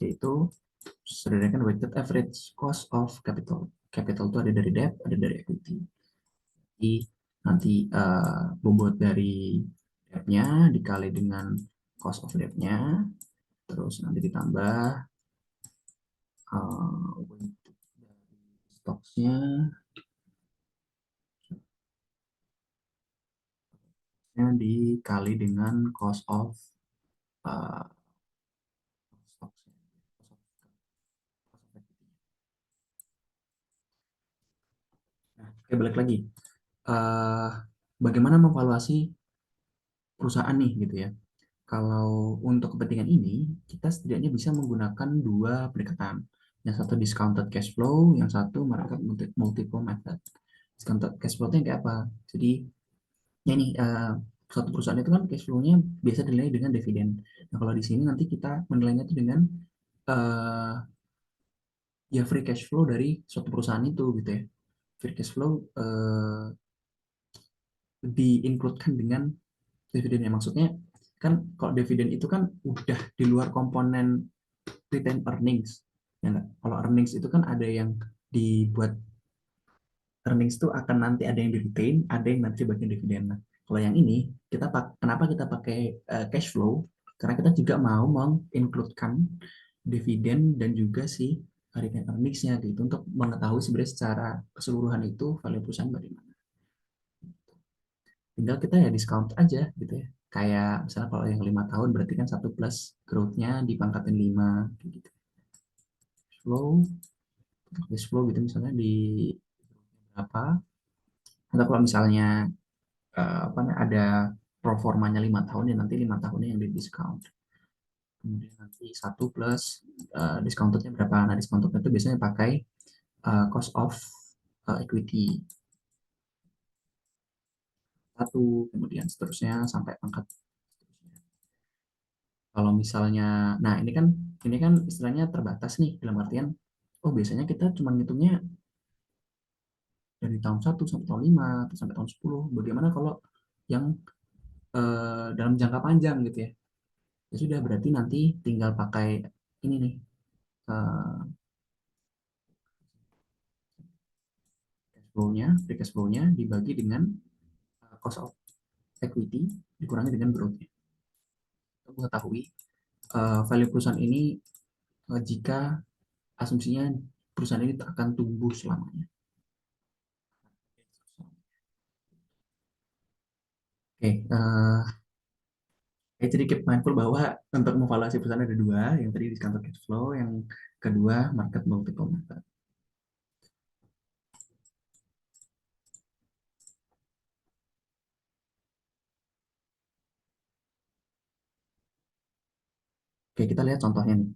Yaitu sederhana weighted average cost of capital. Capital itu ada dari debt, ada dari equity. Jadi nanti bobot dari debt-nya dikali dengan cost of debt-nya, terus nanti ditambah weighted dari stocks-nya dikali dengan cost of uh, stocks. Nah, oke, balik lagi. Uh, Bagaimana mengevaluasi perusahaan nih gitu ya? Kalau untuk kepentingan ini, kita setidaknya bisa menggunakan dua pendekatan. Yang satu discounted cash flow, yang satu market multiple method. Discounted cash flow itu yang kayak apa? Jadi, ya nih, suatu perusahaan itu kan cash flow-nya biasa dinilai dengan dividen. Nah, kalau di sini nanti kita menilainya itu dengan uh, ya free cash flow dari suatu perusahaan itu gitu ya. Free cash flow di-includekan dengan dividennya. Maksudnya kan kalau dividen itu kan udah di luar komponen retain earnings, ya nggak? Kalau earnings itu kan ada yang dibuat, earnings itu akan nanti ada yang di retain, ada yang nanti bagian dividen. Nah, kalau yang ini kita kenapa kita pakai cash flow, karena kita juga mau mengincludekan dividen dan juga si retain earningsnya gitu untuk mengetahui sebenarnya secara keseluruhan itu value perusahaan bagaimana. Tinggal kita ya discount aja gitu ya, kayak misalnya kalau yang 5 tahun berarti kan 1 plus growth-nya dipangkatin 5 gitu. Flow, cash flow gitu misalnya di berapa, atau kalau misalnya apa ada pro formanya 5 tahun ya nanti 5 tahunnya yang di discount, kemudian nanti 1 plus discountednya berapa. Nah discountednya itu biasanya pakai cost of equity 1, kemudian seterusnya sampai pangkat seterusnya. Kalau misalnya, nah ini kan istilahnya terbatas nih dalam artian, oh biasanya kita cuma ngitungnya dari tahun 1 sampai tahun 5 atau sampai tahun 10. Bagaimana kalau yang dalam jangka panjang gitu ya? Ya sudah, berarti nanti tinggal pakai ini nih, eh, cash flow-nya, free cash flow-nya dibagi dengan cost of equity dikurangi dengan growth-nya. Untuk mengetahui value perusahaan ini jika asumsinya perusahaan ini akan tumbuh selamanya. Oke, jadi keep mindful bahwa untuk mengevaluasi perusahaan ada dua, yang tadi discounted cash flow, yang kedua market multiple method. Oke, kita lihat contohnya nih.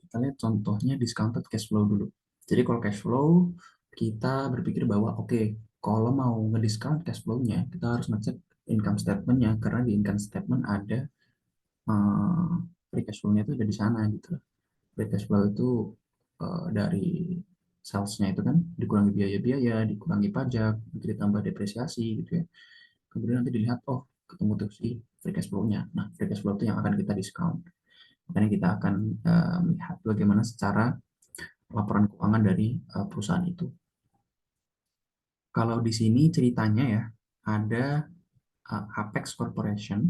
Kita lihat contohnya discounted cash flow dulu. Jadi kalau cash flow, kita berpikir bahwa oke, kalau mau ngediscount cash flow-nya, kita harus ngecek income statement-nya, karena di income statement ada uh, free cash flow-nya itu ada di sana gitu. Free cash flow itu dari sales-nya itu kan dikurangi biaya-biaya, dikurangi pajak, ditambah depresiasi gitu ya. Kemudian nanti dilihat, oh ketemu tuh si free cash flow-nya. Nah, free cash flow itu yang akan kita discount. Makanya kita akan melihat bagaimana secara laporan keuangan dari perusahaan itu. Kalau di sini ceritanya ya, ada Apex Corporation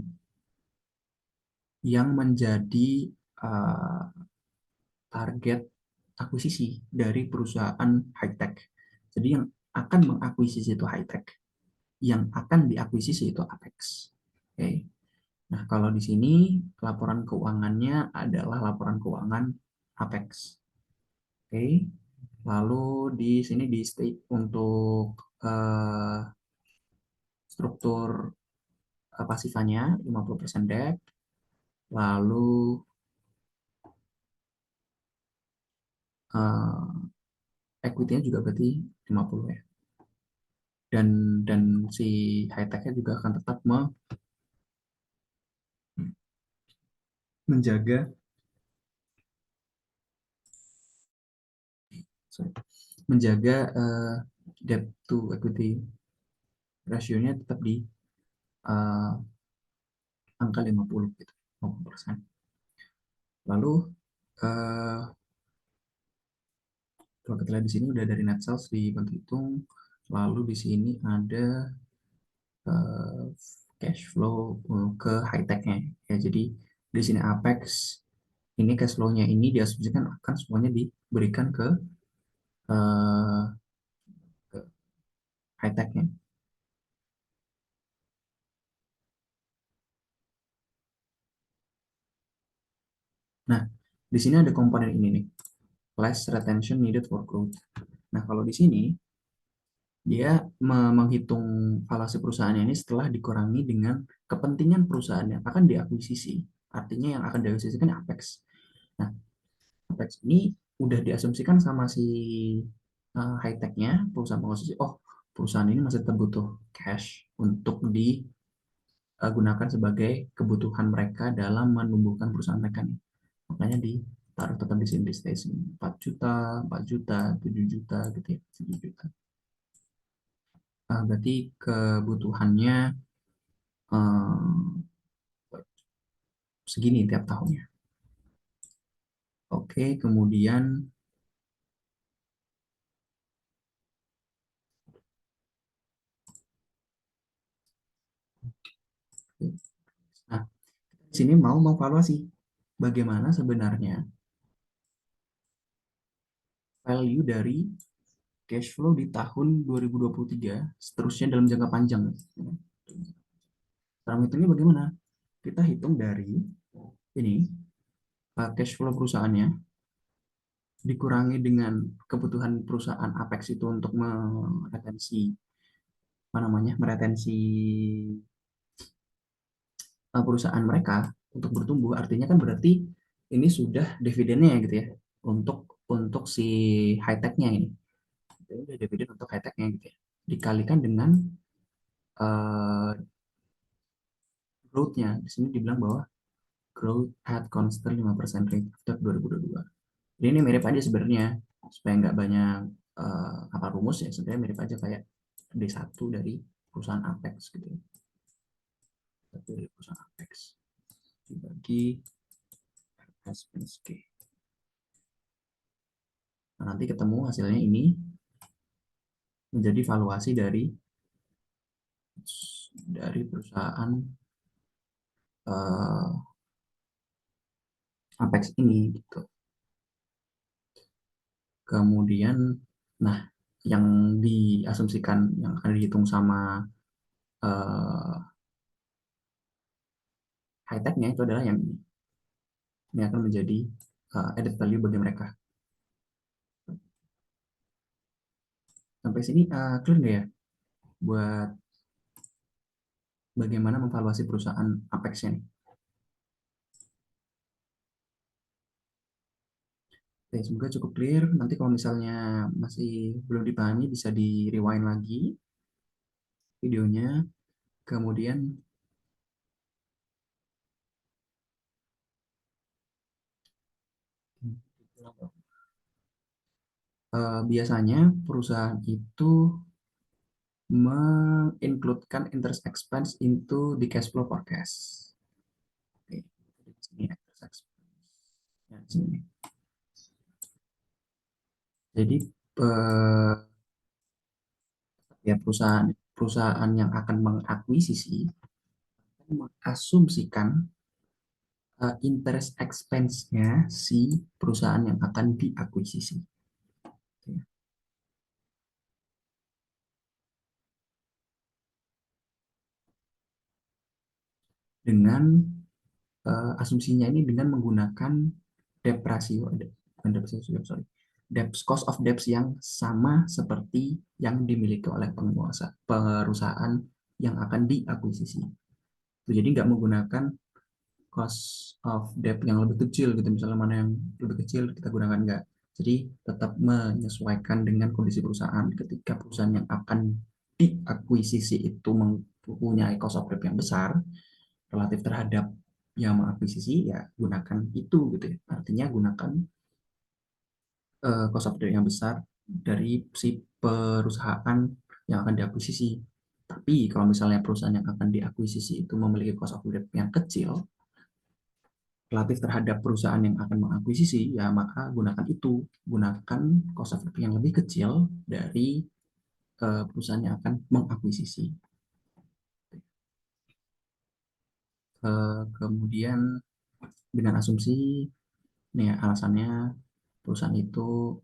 yang menjadi uh, target akuisisi dari perusahaan high tech. Jadi yang akan mengakuisisi itu high tech, yang akan diakuisisi itu Apex. Oke. Okay. Nah, kalau di sini laporan keuangannya adalah laporan keuangan Apex. Oke. Okay. Lalu di sini di state untuk struktur pasifannya 50% debt, lalu uh, equity-nya juga berarti 50 ya. Dan si high tech-nya juga akan tetap menjaga sorry, menjaga debt to equity ratio-nya tetap di uh, angka 50 gitu, 50%. Lalu kalau kita lihat di sini udah dari net sales dibantu hitung, lalu di sini ada uh, cash flow ke high tech-nya ya. Jadi di sini Apex ini cash flow-nya ini diasumsikan akan semuanya diberikan uh, ke high tech-nya. Nah, di sini ada komponen ini nih, less retention needed for growth. Nah, kalau di sini dia menghitung valuasi perusahaannya ini setelah dikurangi dengan kepentingan perusahaan yang akan diakuisisi. Artinya yang akan diakuisisi kan Apex. Nah, Apex ini udah diasumsikan sama si high tech-nya, perusahaan pengakuisisi. Oh, perusahaan ini masih tetap butuh cash untuk digunakan sebagai kebutuhan mereka dalam menumbuhkan perusahaan mereka nih. Makanya ditaruh tetap di sini di station 4 juta, 4 juta, 7 juta gitu ya, 7 juta. Berarti kebutuhannya um, segini tiap tahunnya. Oke, kemudian nah, di sini mau valuasi bagaimana sebenarnya value dari cash flow di tahun 2023 seterusnya dalam jangka panjang. Cara hitungnya bagaimana? Kita hitung dari ini cash flow perusahaannya dikurangi dengan kebutuhan perusahaan Apex itu untuk meretensi apa namanya meretensi perusahaan mereka untuk bertumbuh, artinya kan berarti ini sudah dividennya ya gitu ya untuk si high tech-nya ini. Ini dividen untuk high tech-nya gitu ya. Dikalikan dengan uh, growth-nya. Di sini dibilang bahwa growth at constant 5% rate after 2022. Ini mirip aja sebenarnya supaya nggak banyak apa rumus ya, sebenarnya mirip aja kayak D1 dari perusahaan Apex gitu ya. Dari perusahaan Apex dibagi SPSK. Nah, nanti ketemu hasilnya ini menjadi valuasi dari perusahaan uh, Apex ini gitu. Kemudian, nah yang diasumsikan yang akan dihitung sama high tech-nya itu adalah yang ini akan menjadi added value bagi mereka. Sampai sini clear nggak ya buat bagaimana memvaluasi perusahaan Apex-nya nih? Oke, semoga cukup clear. Nanti kalau misalnya masih belum dipahami bisa di rewind lagi videonya. Kemudian biasanya perusahaan itu mengincludekan interest expense into the cash flow forecast. Oke, di sini interest expense. Ya, di sini. Jadi ya perusahaan perusahaan yang akan mengakuisisi mengasumsikan interest expense-nya si perusahaan yang akan diakuisisi. Dengan asumsinya ini dengan menggunakan debt ratio, bukan debt ratio, sorry, debt cost of debt yang sama seperti yang dimiliki oleh penguasa perusahaan yang akan diakuisisi. Jadi nggak menggunakan cost of debt yang lebih kecil gitu, misalnya mana yang lebih kecil kita gunakan nggak. Jadi tetap menyesuaikan dengan kondisi perusahaan. Ketika perusahaan yang akan diakuisisi itu mempunyai cost of debt yang besar relatif terhadap yang mengakuisisi, ya gunakan itu gitu ya. Artinya gunakan cost of debt yang besar dari si perusahaan yang akan diakuisisi. Tapi kalau misalnya perusahaan yang akan diakuisisi itu memiliki cost of debt yang kecil relatif terhadap perusahaan yang akan mengakuisisi, ya maka gunakan itu, gunakan cost of yang lebih kecil dari perusahaan yang akan mengakuisisi. Kemudian dengan asumsi, nih ya, alasannya perusahaan itu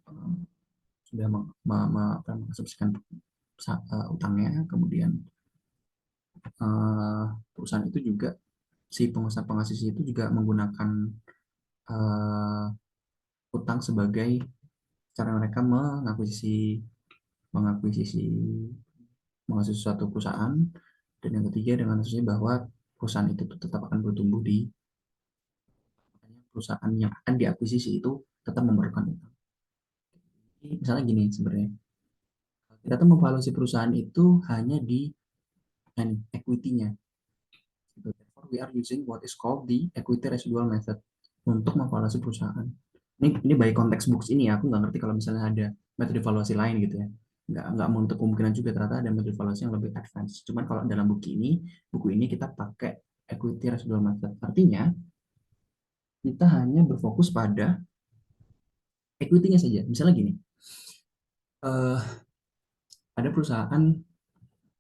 sudah mengasumsikan utangnya, kemudian perusahaan itu juga si pengusaha pengasisi itu juga menggunakan uh, utang sebagai cara mereka mengakuisisi mengakuisisi suatu perusahaan, dan yang ketiga dengan asumsi bahwa perusahaan itu tetap akan bertumbuh di perusahaan yang akan diakuisisi itu tetap memerlukan utang. Misalnya gini sebenarnya, kita tuh memvaluasi perusahaan itu hanya di equity-nya. Therefore, we are using what is called the equity residual method untuk memvaluasi perusahaan. Ini by konteks books ini ya, aku nggak ngerti kalau misalnya ada metode evaluasi lain gitu ya. Nggak menutup kemungkinan juga ternyata ada metode evaluasi yang lebih advance. Cuman kalau dalam buku ini kita pakai equity residual method. Artinya kita hanya berfokus pada equity-nya saja. Misalnya gini, eh, ada perusahaan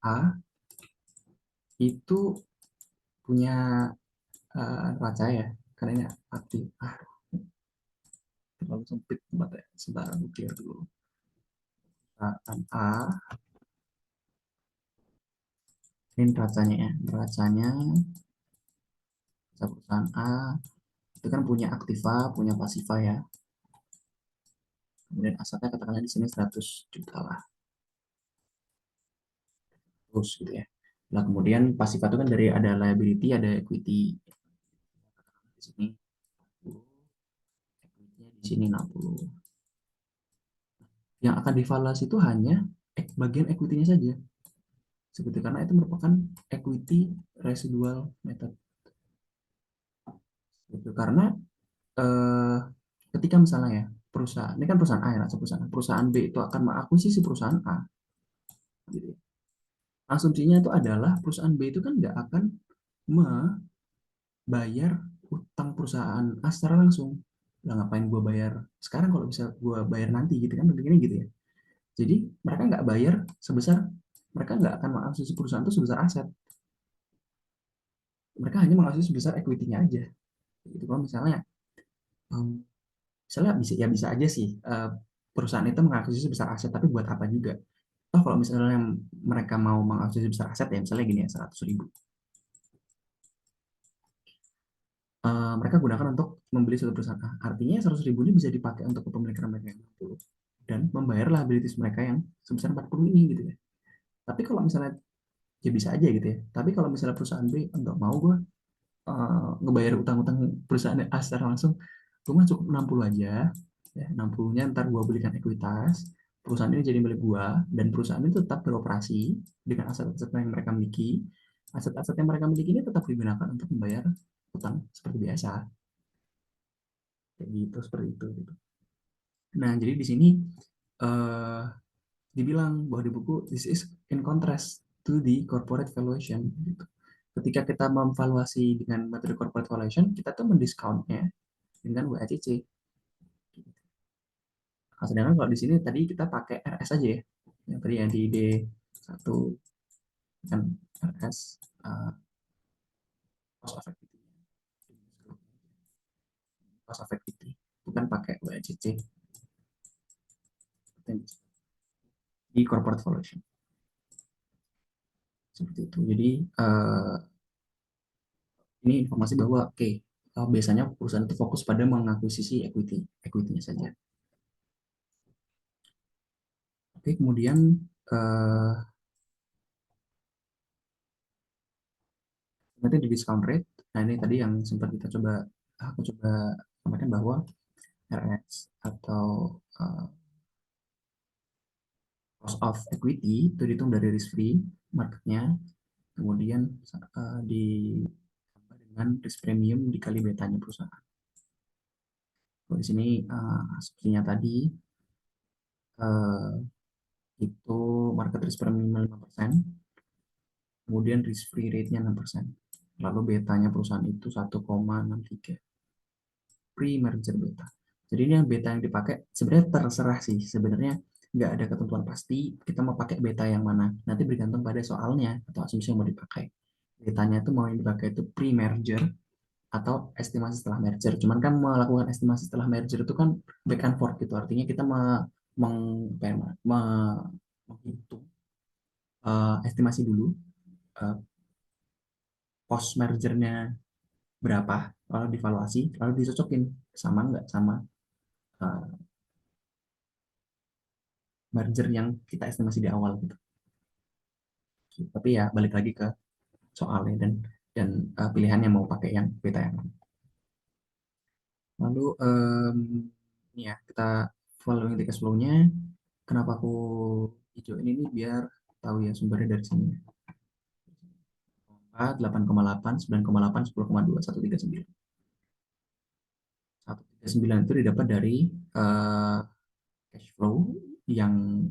A itu punya neraca ya, karena ini aktif. Terlalu sempit tempatnya. Sebentar, aku clear dulu. Perusahaan A, ini neracanya ya. Neracanya perusahaan A itu kan punya aktiva, punya pasiva ya. Kemudian asetnya katakanlah di sini 100 juta lah. Terus gitu ya. Nah, kemudian pasiva itu kan dari ada liability, ada equity. Di sini 40, equity-nya di sini 60. Yang akan divaluasi itu hanya bagian equity-nya saja. Seperti karena itu merupakan equity residual method. Gitu. Karena eh, ketika misalnya ya perusahaan ini kan perusahaan A ya, perusahaan B itu akan mengakuisisi perusahaan A, gitu. Asumsinya itu adalah perusahaan B itu kan nggak akan membayar utang perusahaan A secara langsung. Lah ngapain gue bayar sekarang kalau bisa gue bayar nanti gitu kan, begini gitu ya. Jadi mereka nggak bayar sebesar, mereka nggak akan mengakuisisi perusahaan itu sebesar aset, mereka hanya mengakuisisi sebesar equity-nya aja. Gitu. Kalau misalnya misalnya bisa ya bisa aja sih perusahaan itu mengakuisisi besar aset, tapi buat apa juga? Oh, kalau misalnya mereka mau mengakuisisi besar aset ya, misalnya gini ya, 100.000. Mereka gunakan untuk membeli suatu perusahaan. Artinya 100.000 ini bisa dipakai untuk kepemilikan mereka yang 60 dan membayar liabilities mereka yang sebesar 40 ini gitu ya. Tapi kalau misalnya ya bisa aja gitu ya. Tapi kalau misalnya perusahaan B nggak mau gue ngebayar utang-utang perusahaan A secara langsung, gue mah cukup 60 aja. Ya, 60-nya ntar gue belikan ekuitas, perusahaan ini jadi milik gue, dan perusahaan ini tetap beroperasi dengan aset-aset yang mereka miliki. Aset-aset yang mereka miliki ini tetap digunakan untuk membayar utang seperti biasa. Kayak gitu, seperti itu. Gitu. Nah, jadi di sini uh, dibilang bahwa di buku, this is in contrast to the corporate valuation. Gitu. Ketika kita memvaluasi dengan metode corporate valuation, kita tuh mendiscountnya dengan WACC. Nah, sedangkan kalau di sini tadi kita pakai RS aja ya. Yang tadi yang di D1 kan RS, cost effectivity. Cost effectivity. Bukan pakai WACC di corporate valuation. Seperti itu. Jadi ini informasi bahwa oke, biasanya perusahaan itu fokus pada mengakuisisi equity-nya saja. Oke, kemudian nanti di discount rate. Nah, ini tadi yang sempat aku coba sampaikan bahwa RX atau cost of equity itu dihitung dari risk free marketnya, kemudian ditambah dengan risk premium dikali betanya perusahaan. Kalau di sini asumsinya tadi uh, itu market risk premium 5%, kemudian risk free rate-nya 6%. Lalu betanya perusahaan itu 1,63 pre-merger beta. Jadi ini yang beta yang dipakai sebenarnya terserah sih. Sebenarnya nggak ada ketentuan pasti kita mau pakai beta yang mana. Nanti bergantung pada soalnya atau asumsi yang mau dipakai. Betanya itu mau yang dipakai itu pre-merger atau estimasi setelah merger. Cuman kan melakukan estimasi setelah merger itu kan back and forth gitu. Artinya kita menghitung estimasi dulu uh, post mergernya berapa, lalu divaluasi, lalu dicocokin sama nggak sama uh, merger yang kita estimasi di awal gitu. Tapi ya balik lagi ke soalnya dan pilihannya mau pakai yang beta yang mana. Lalu ini ya kita following the cash flow-nya. Kenapa aku hijauin ini biar tahu ya sumbernya dari sini. 4, 8,8, 9,8, 10,2, 139. 139 itu didapat dari cash flow yang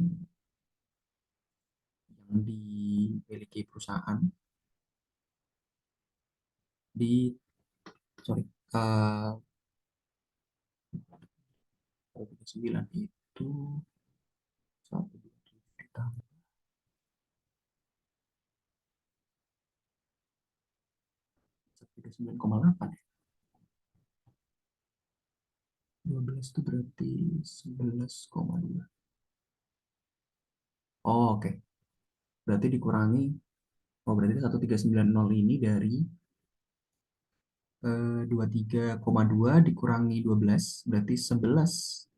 dimiliki perusahaan di sorry uh, 139 itu 139,8 ya. 12 itu berarti 11,2. Oh, oke. Berarti dikurangi, oh berarti 1390 ini dari 23,2 dikurangi 12 berarti 11,2.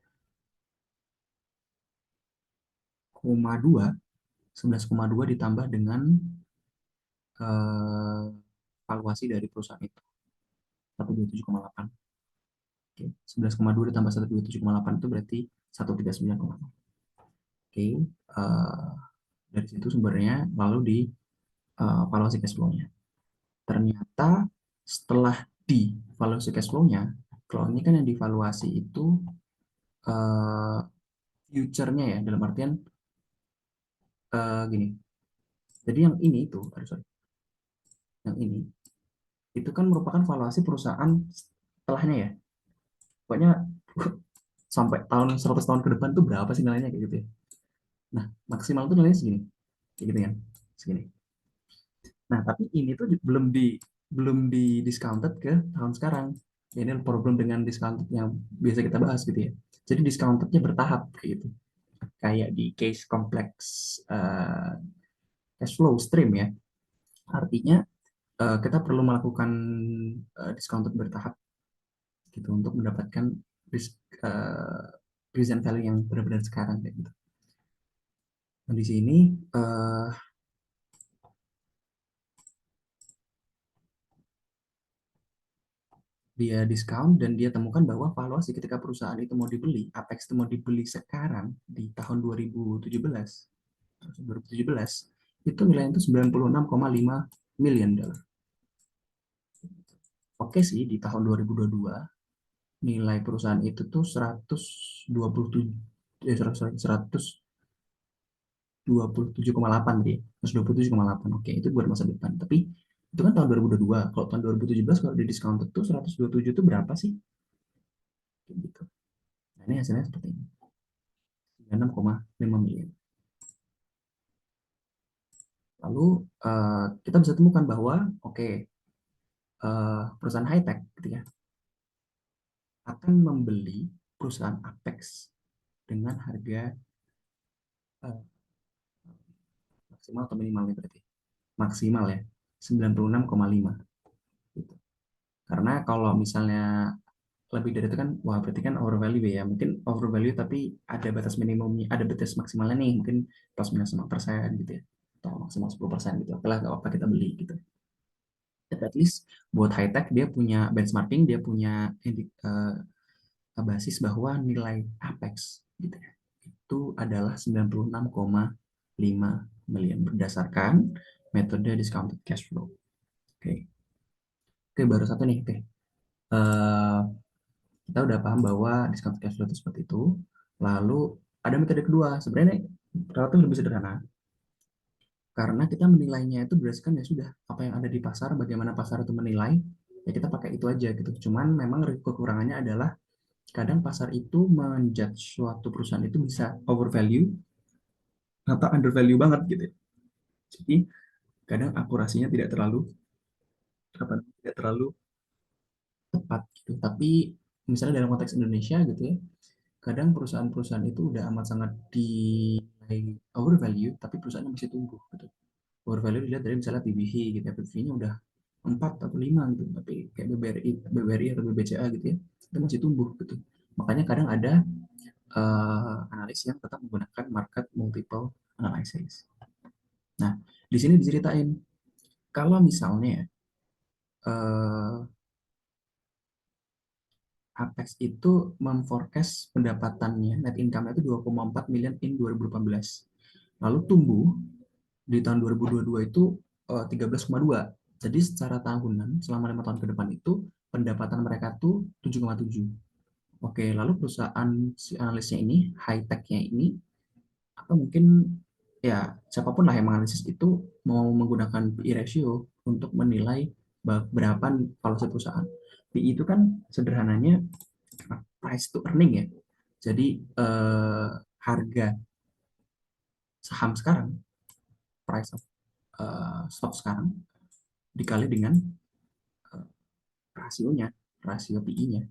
11,2 ditambah dengan eh, valuasi dari perusahaan itu 127,8. Oke, 11,2 ditambah 127,8 itu berarti 139,8. Oke, dari situ sumbernya lalu di valuasi cash flow-nya. Ternyata setelah di valuasi cash flow-nya, kalau ini kan yang divaluasi itu uh, future-nya ya, dalam artian gini. Jadi yang ini itu, sorry, yang ini itu kan merupakan valuasi perusahaan setelahnya ya. Pokoknya sampai tahun 100 tahun ke depan tuh berapa sih nilainya kayak gitu ya. Nah, maksimal tuh nilainya segini. Kayak gitu kan. Segini. Nah, tapi ini tuh belum di discounted ke tahun sekarang. Ya, ini problem dengan discount yang biasa kita bahas gitu ya. Jadi discountednya bertahap kayak gitu. Kayak di case kompleks cash flow stream ya. Artinya kita perlu melakukan discounted bertahap gitu untuk mendapatkan uh, present value yang benar-benar sekarang kayak gitu. Nah, di sini dia discount dan dia temukan bahwa valuasi ketika perusahaan itu mau dibeli, Apex itu mau dibeli sekarang di tahun 2017 itu nilainya itu 96,5 million dollar. Oke sih, di tahun 2022 nilai perusahaan itu tuh 127 127,8 dia. 127,8. Oke, itu buat masa depan. Tapi itu kan tahun 2022. Kalau tahun 2017 kalau di discount itu 127 itu berapa sih? Gitu. Nah, ini hasilnya seperti ini. 96,5 miliar. Lalu kita bisa temukan bahwa oke, perusahaan high tech gitu ya akan membeli perusahaan Apex dengan harga uh, maksimal atau minimalnya berarti maksimal ya 96,5 gitu. Karena kalau misalnya lebih dari itu kan wah berarti kan overvalue ya, mungkin overvalue tapi ada batas minimumnya, ada batas maksimalnya nih, mungkin plus minus 5% gitu ya, atau maksimal 10% gitu. Oke lah, gak apa kita beli gitu. Tapi at least buat high tech dia punya benchmarking, dia punya basis bahwa nilai Apex gitu ya itu adalah 96,5 miliar berdasarkan metode discounted cash flow. Oke, oke baru satu nih. Oke, Eh, kita udah paham bahwa discounted cash flow itu seperti itu. Lalu ada metode kedua, sebenarnya relatif lebih sederhana. Karena kita menilainya itu berdasarkan ya sudah apa yang ada di pasar, bagaimana pasar itu menilai, ya kita pakai itu aja gitu. Cuman memang kekurangannya adalah kadang pasar itu menjudge suatu perusahaan itu bisa overvalue atau undervalue banget gitu. Jadi kadang akurasinya tidak terlalu tepat gitu. Tapi misalnya dalam konteks Indonesia gitu ya, kadang perusahaan-perusahaan itu udah amat sangat dinilai overvalue, tapi perusahaannya masih tumbuh gitu. Overvalue dilihat dari misalnya PBV gitu ya, PBV-nya udah 4 atau 5 gitu, tapi kayak BBRI atau BBCA gitu ya, itu masih tumbuh gitu. Makanya kadang ada analis yang tetap menggunakan market multiple analysis. Nah, di sini diceritain kalau misalnya uh, Apex itu memforecast pendapatannya net income itu 2,4 miliar in 2018. Lalu tumbuh di tahun 2022 itu 13,2. Jadi secara tahunan selama 5 tahun ke depan itu pendapatan mereka tuh 7,7. Oke, lalu perusahaan si analisnya ini, high tech-nya ini, atau mungkin ya siapapun lah yang menganalisis itu mau menggunakan PE ratio untuk menilai berapa valuasi perusahaan. PE itu kan sederhananya price to earning ya. Jadi harga saham sekarang, price of stock sekarang dikali dengan uh, rasionya, rasio PI-nya.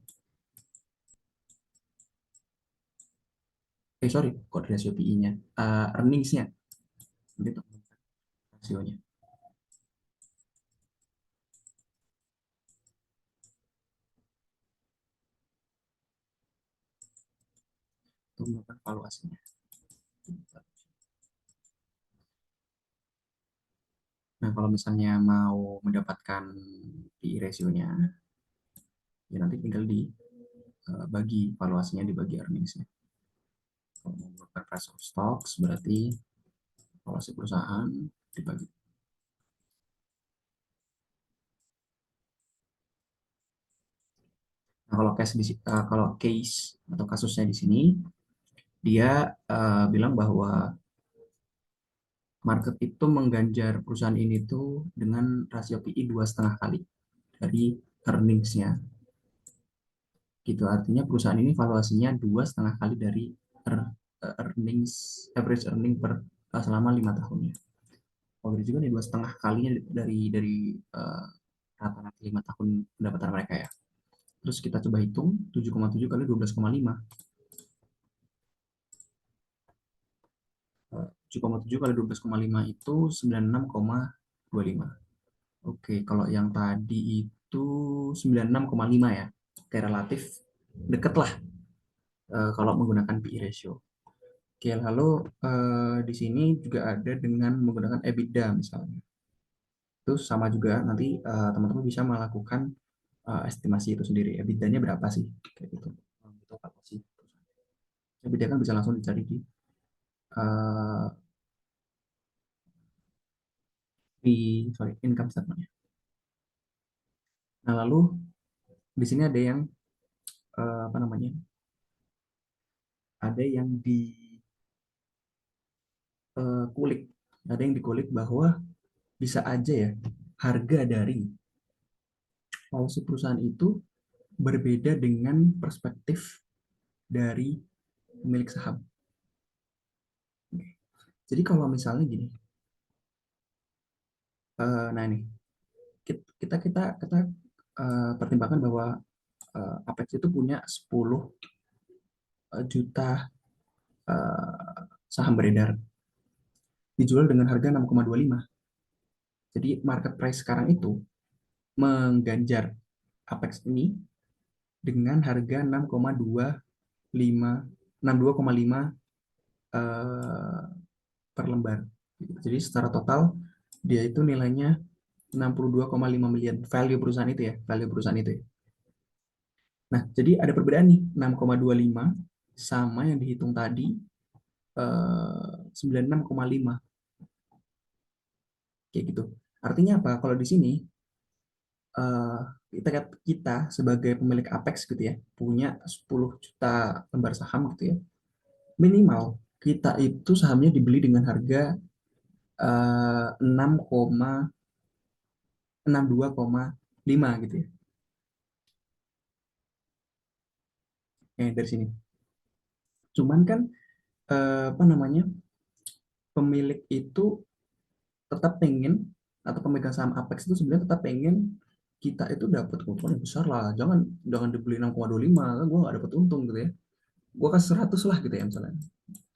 Sorry, kok rasio PI-nya? Earnings-nya, gitu, rasionya. Itu melakukan valuasinya. Nah, kalau misalnya mau mendapatkan PI ratio-nya, ya nanti tinggal dibagi valuasinya, dibagi earnings-nya. Kalau mau melakukan price of stocks, berarti valuasi perusahaan dibagi. Nah, kalau case atau kasusnya di sini, dia bilang bahwa market itu mengganjar perusahaan ini tuh dengan rasio PI 2,5 kali dari earnings-nya. Gitu artinya perusahaan ini valuasinya 2,5 kali dari earnings average earning per selama 5 tahunnya. Kalau gitu juga nih 2,5 kalinya dari rata-rata 5 tahun pendapatan mereka ya. Terus kita coba hitung 7,7 kali 12,5. 7,7 kali 12,5 itu 96,25. Oke, kalau yang tadi itu 96,5 ya. Oke, relatif deket lah kalau menggunakan PE ratio. Oke, lalu di sini juga ada dengan menggunakan EBITDA misalnya. Itu sama juga, nanti teman-teman bisa melakukan estimasi itu sendiri. EBITDA-nya berapa sih? Kayak gitu. Itu apa sih? EBITDA kan bisa langsung dicari uh, sorry, income statement. Nah, lalu di sini ada yang apa namanya? Ada yang dikulik, ada yang dikulik bahwa bisa aja ya harga dari policy perusahaan itu berbeda dengan perspektif dari pemilik saham. Jadi kalau misalnya gini, nah ini kita kita kita pertimbangkan bahwa Apex itu punya 10 juta saham beredar, dijual dengan harga 6,25. Jadi market price sekarang itu mengganjar Apex ini dengan harga 62,5 per lembar. Jadi secara total dia itu nilainya 62,5 miliar value perusahaan itu ya, value perusahaan itu ya. Nah, jadi ada perbedaan nih, 6,25 sama yang dihitung tadi 96,5 kayak gitu. Artinya apa? Kalau di sini eh, kita sebagai pemilik Apex gitu ya, punya 10 juta lembar saham gitu ya. Minimal kita itu sahamnya dibeli dengan harga 6,62,5 gitu ya. Dari sini. Cuman kan apa namanya? Pemilik itu tetap pengen, atau pemegang saham Apex itu sebenarnya tetap pengen kita itu dapat keuntungan yang besar lah. Jangan dibeli 6,25 kan gue nggak dapat untung gitu ya. Gue kasih 100 lah gitu ya misalnya.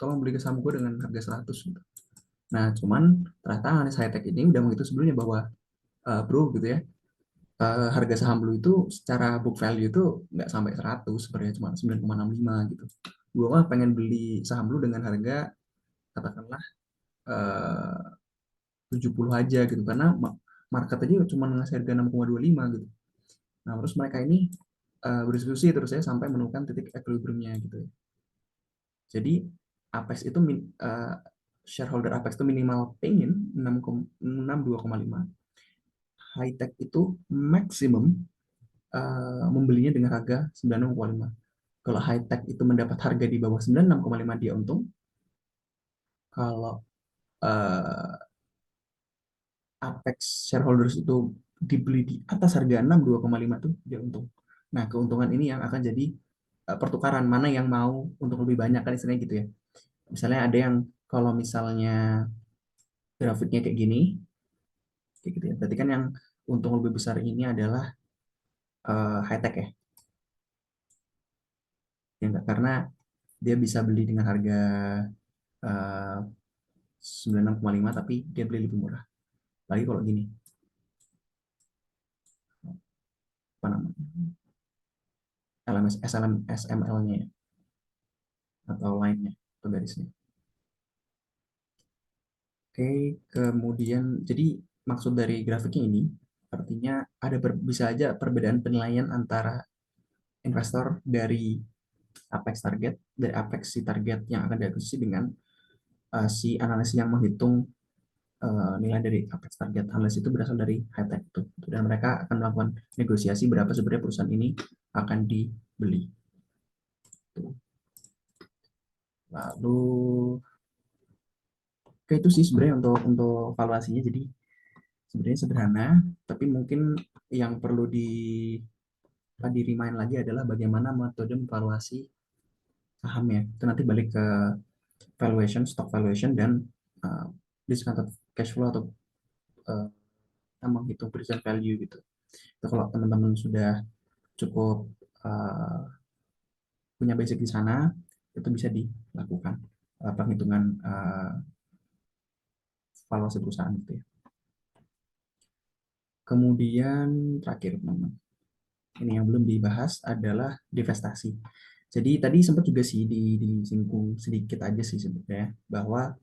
Tolong beli ke saham gue dengan harga 100 gitu. Nah, cuman ternyata analis high tech ini udah begitu sebelumnya bahwa bro gitu ya, harga saham lu itu secara book value itu nggak sampai 100, sebenarnya cuma 9,65 gitu. Gue mah pengen beli saham lu dengan harga katakanlah 70 aja gitu, karena market aja cuma ngasih harga 6,25 gitu. Nah, terus mereka ini berdiskusi terus ya sampai menemukan titik equilibriumnya gitu ya. Jadi Apex itu shareholder Apex itu minimal pengen 62,5, high tech itu maksimum membelinya dengan harga 96,5. Kalau high tech itu mendapat harga di bawah 96,5 dia untung. Kalau uh, Apex shareholders itu dibeli di atas harga 62,5 tuh dia untung. Nah, keuntungan ini yang akan jadi pertukaran mana yang mau untuk lebih banyak kan istilahnya gitu ya. Misalnya ada yang kalau misalnya grafiknya kayak gini, kayak gitu ya. Berarti kan yang untung lebih besar ini adalah high tech ya. Ya enggak, karena dia bisa beli dengan harga 96,5 tapi dia beli lebih murah. Lagi kalau gini, apa namanya? LMS, SLM, SML-nya atau lainnya atau garisnya. Oke, kemudian jadi maksud dari grafiknya ini artinya ada bisa aja perbedaan penilaian antara investor dari Apex target, dari Apex si target yang akan diakuisisi dengan si analis yang menghitung nilai dari Apex target. Analis itu berasal dari high tech itu, dan mereka akan melakukan negosiasi berapa sebenarnya perusahaan ini akan dibeli. Lalu itu sih sebenarnya untuk valuasinya. Jadi sebenarnya sederhana, tapi mungkin yang perlu di remind lagi adalah bagaimana metode valuasi saham ya. Itu nanti balik ke valuation, stock valuation, dan uh, discounted cash flow atau uh, menghitung present value gitu. Itu kalau teman-teman sudah cukup uh, punya basic di sana, itu bisa dilakukan penghitungan valuasi perusahaan gitu ya. Kemudian terakhir teman-teman, ini yang belum dibahas adalah divestasi. Jadi tadi sempat juga sih disinggung sedikit aja sih sebenarnya bahwa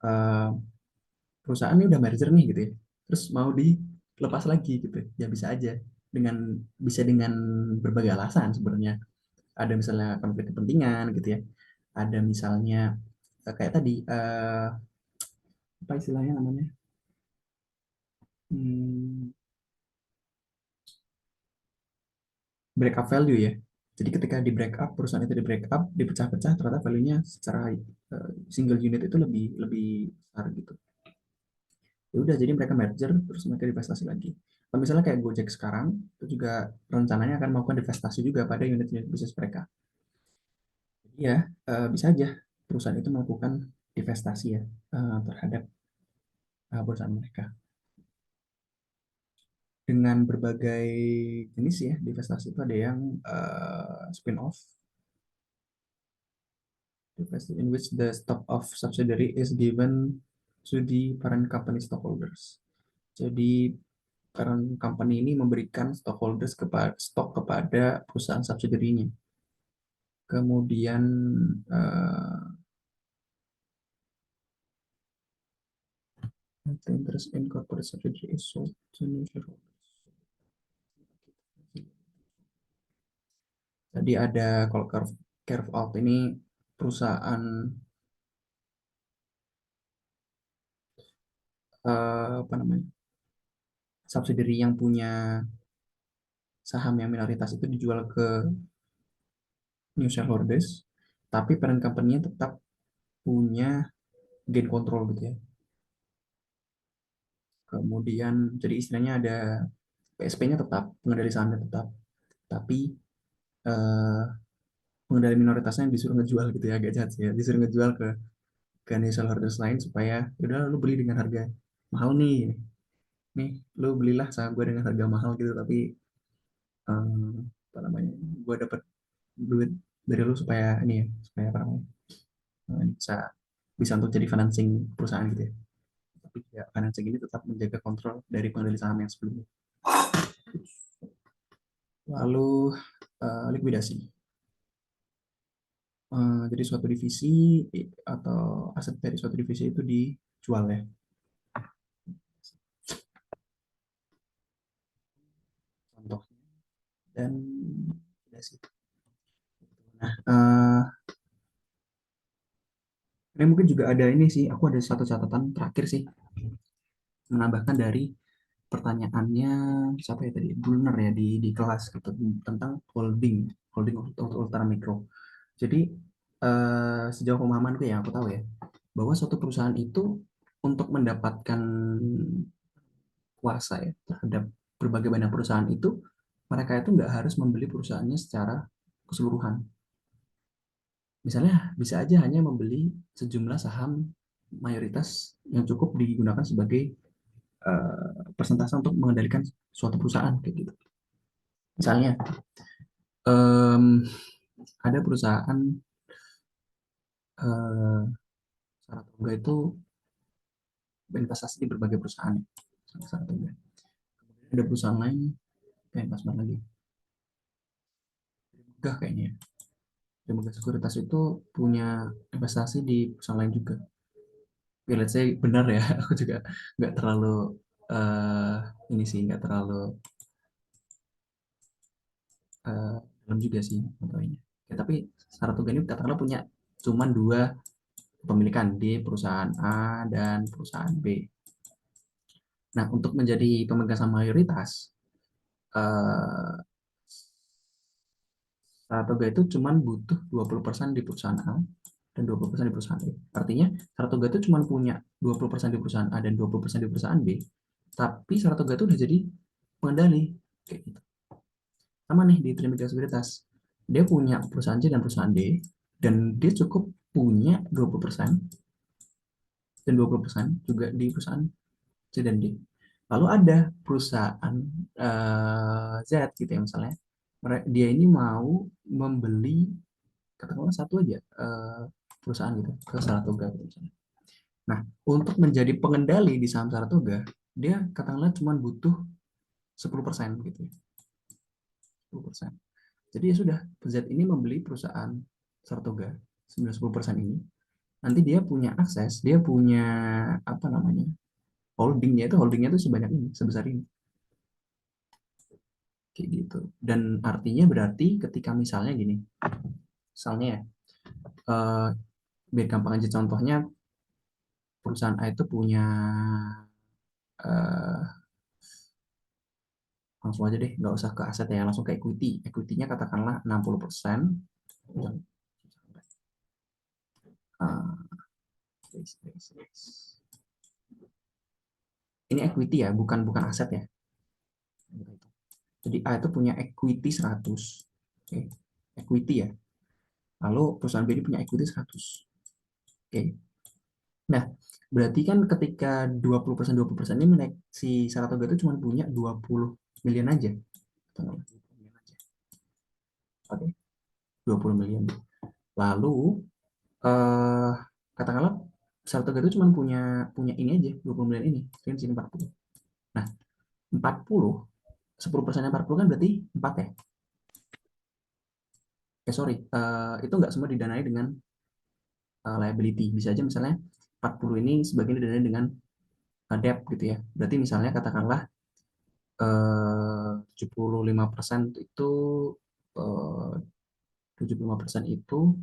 eh, perusahaan ini udah merger nih gitu ya, terus mau dilepas lagi gitu ya, bisa aja dengan berbagai alasan sebenarnya. Ada misalnya konflik kepentingan gitu ya, ada misalnya kayak tadi apa istilahnya namanya, hmm, break up value ya. Jadi ketika di break up, perusahaan itu di break up, dipecah-pecah, ternyata value-nya secara single unit itu lebih lebih besar gitu. Ya udah, jadi mereka merger, terus mereka divestasi lagi. Kalau misalnya kayak Gojek sekarang, itu juga rencananya akan melakukan divestasi juga pada unit-unit bisnis mereka. Jadi ya, bisa aja perusahaan itu melakukan divestasi ya, terhadap perusahaan mereka. Dengan berbagai jenis ya, divestasi itu ada yang spin-off, divestment in which the stock of subsidiary is given to the parent company stockholders. Jadi parent company ini memberikan stockholders stok kepada perusahaan subsidiary-nya. Kemudian the interest in corporate subsidiary is sold to new shareholders. Jadi ada kalau carve out ini perusahaan apa namanya, subsidiary yang punya saham yang minoritas itu dijual ke new shareholders, tapi parent company-nya tetap punya gain control gitu ya. Kemudian jadi istilahnya ada PSP-nya tetap, pengendali sahamnya tetap, tapi eh, pengendali minoritasnya disuruh ngejual gitu ya, agak jahat sih ya, disuruh ngejual ke new shareholders lain supaya udah lu beli dengan harga mahal nih lu belilah saham gue dengan harga mahal gitu, tapi apa namanya, gue dapat duit dari lu supaya ini ya, supaya apa namanya, bisa bisa untuk jadi financing perusahaan gitu ya. Tapi ya, financing ini tetap menjaga kontrol dari pengendali saham yang sebelumnya. Lalu likuidasi. Jadi suatu divisi atau aset dari suatu divisi itu dijual ya. Contohnya dan likuidasi. Nah, ini mungkin juga ada ini sih, aku ada satu catatan terakhir sih, menambahkan dari pertanyaannya siapa ya tadi, Brunner ya di kelas gitu, tentang holding holding untuk ultra mikro. Jadi sejauh pemahamanku yang aku tahu ya, bahwa suatu perusahaan itu untuk mendapatkan kuasa ya terhadap berbagai banyak perusahaan itu, mereka itu nggak harus membeli perusahaannya secara keseluruhan. Misalnya bisa aja hanya membeli sejumlah saham mayoritas yang cukup digunakan sebagai persentase untuk mengendalikan suatu perusahaan kayak gitu. Misalnya em, ada perusahaan eh, Saratoga itu berinvestasi di berbagai perusahaan. Saratoga. Kemudian ada perusahaan lain kayak investment lagi, Gah kayaknya. Lembaga sekuritas itu punya investasi di perusahaan lain juga. Ya, let's say benar ya, aku juga nggak terlalu eh ini sih, nggak terlalu dalam juga sih contohnya. Ya, tapi Saratoga ini katakanlah punya cuma dua kepemilikan di perusahaan A dan perusahaan B. Nah, untuk menjadi pemegang saham mayoritas, eh, Saratoga itu cuma butuh 20% di perusahaan A dan 20% di perusahaan B. Artinya, Saratoga itu cuma punya 20% di perusahaan A dan 20% di perusahaan B, tapi Saratoga itu udah jadi pengendali. Kayak gitu. Sama nih di Trimegah Sekuritas. Dia punya perusahaan C dan perusahaan D, dan dia cukup punya 20% dan 20% juga di perusahaan C dan D. Lalu ada perusahaan Z gitu ya misalnya, dia ini mau membeli katakanlah satu aja perusahaan gitu ke Saratoga gitu misalnya. Nah, untuk menjadi pengendali di saham Saratoga, dia katakanlah cuma butuh 10% gitu ya. 10%. Jadi ya sudah, Z ini membeli perusahaan Saratoga 90% ini. Nanti dia punya akses, dia punya apa namanya? Holdingnya itu sebanyak ini, sebesar ini. Kayak gitu. Dan artinya berarti ketika misalnya gini, misalnya ya, biar gampang aja contohnya, perusahaan A itu punya eh, langsung aja deh, nggak usah ke aset ya, langsung ke equity. Equity-nya katakanlah 60%. Ini equity ya, bukan bukan aset ya. Jadi A itu punya equity 100. Oke. Equity ya. Lalu perusahaan B ini punya equity 100. Oke. Nah, berarti kan ketika 20% ini menaik, si Saratoga itu cuma punya 20 miliar aja. Oke, 20 miliar. Lalu eh katakanlah Sartoga itu cuma punya punya ini aja, 20 miliar ini, kan sini 40. Nah, 40, 10% 40 kan berarti 4 ya. Sorry, itu nggak semua didanai dengan liability. Bisa aja misalnya 40 ini sebagian didanai dengan debt gitu ya. Berarti misalnya katakanlah 75% itu, eh, 75% itu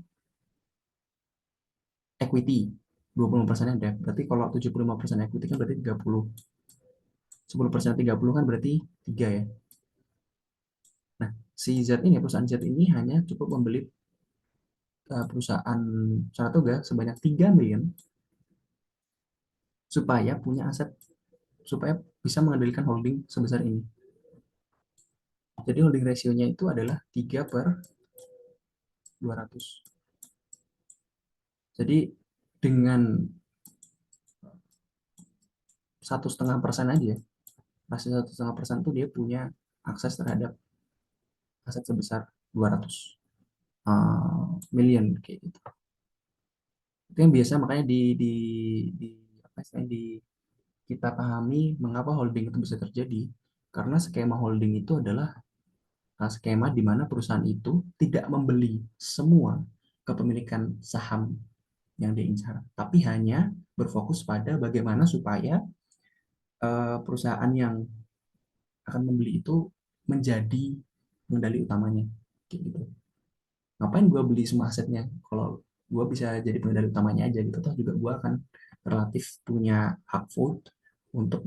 equity, 25% yang debt. Berarti kalau 75% equity kan berarti 30. 10% 30 kan berarti 3 ya. Nah, si Z ini, perusahaan Z ini hanya cukup membeli perusahaan Saratoga sebanyak 3 miliar supaya punya aset, supaya bisa mengendalikan holding sebesar ini. Jadi holding rasionya itu adalah 3/200. Jadi dengan 1,5% aja, masih 1,5% tuh dia punya akses terhadap aset sebesar 200 million kayak gitu. Itu yang biasa makanya di apa istilahnya, di kita pahami mengapa holding itu bisa terjadi. Karena skema holding itu adalah skema di mana perusahaan itu tidak membeli semua kepemilikan saham yang diincar, tapi hanya berfokus pada bagaimana supaya perusahaan yang akan membeli itu menjadi pengendali utamanya. Kayak gitu. Ngapain gue beli semua asetnya kalau gue bisa jadi pengendali utamanya aja gitu. Toh juga gue akan relatif punya hak vote untuk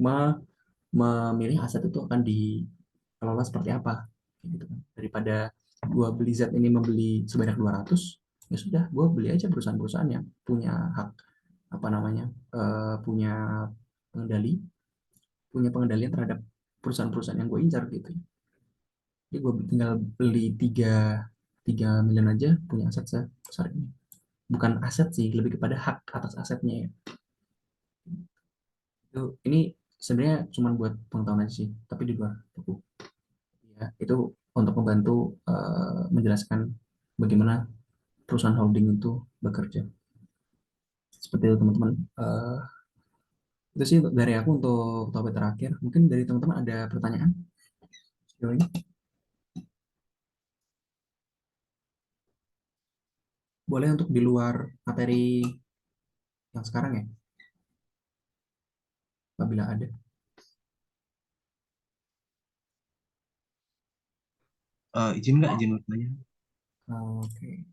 memilih aset itu akan dikelola seperti apa gitu kan. Daripada gua beli Z ini membeli sebanyak 200, ya sudah gua beli aja perusahaan-perusahaan yang punya hak apa namanya, punya pengendali punya pengendalian terhadap perusahaan-perusahaan yang gue incar gitu. Jadi gue tinggal beli tiga miliar aja punya aset sebesar ini. Bukan aset sih, lebih kepada hak atas asetnya ya. Itu ini sebenarnya cuma buat pengetahuan aja sih, tapi di luar buku. Ya, itu untuk membantu menjelaskan bagaimana perusahaan holding itu bekerja. Seperti itu teman-teman. Itu sih dari aku untuk topik terakhir. Mungkin dari teman-teman ada pertanyaan sejauh ini? Boleh untuk di luar materi yang sekarang ya, apabila ada. Izin nggak, izin bertanya? Oke.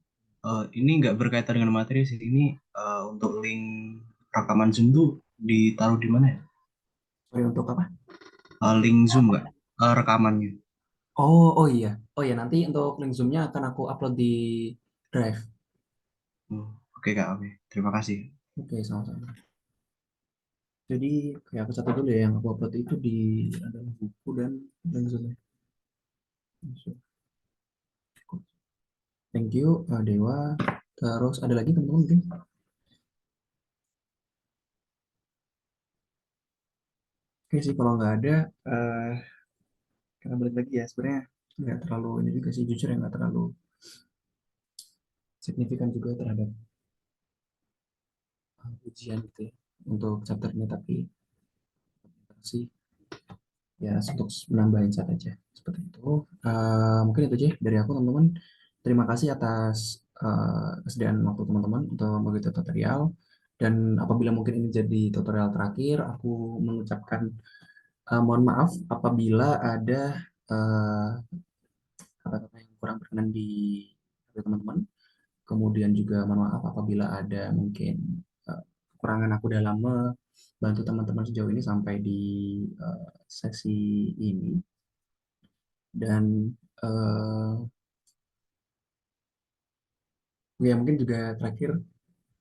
Ini nggak berkaitan dengan materi sih. Ini untuk link rekaman Zoom tuh ditaruh di mana ya? Sorry untuk apa? Link Zoom nggak? Rekamannya. Oh iya. Oh iya, nanti untuk link Zoom-nya akan aku upload di Drive. Oh, oke Kak, oke. Terima kasih. Oke, sama-sama. Jadi kayak aku catat dulu ya, yang aku upload itu di adalah buku dan link Zoom-nya. Thank you, Dewa. Terus ada lagi teman-teman mungkin? Oke sih, kalau nggak ada, eh karena balik lagi ya, sebenarnya nggak terlalu ini juga sih, jujur ya nggak terlalu signifikan juga terhadap ujian gitu ya. untuk chapter ini, tapi sih ya untuk menambah insight aja seperti itu. Mungkin itu aja dari aku teman-teman. Terima kasih atas kesediaan waktu teman-teman untuk begitu tutorial, dan apabila mungkin ini jadi tutorial terakhir, aku mengucapkan mohon maaf apabila ada eh, kata-kata yang kurang berkenan di hati teman-teman. Kemudian juga mohon maaf apabila ada mungkin kekurangan aku dalam membantu teman-teman sejauh ini sampai di sesi ini. Dan ya mungkin juga terakhir,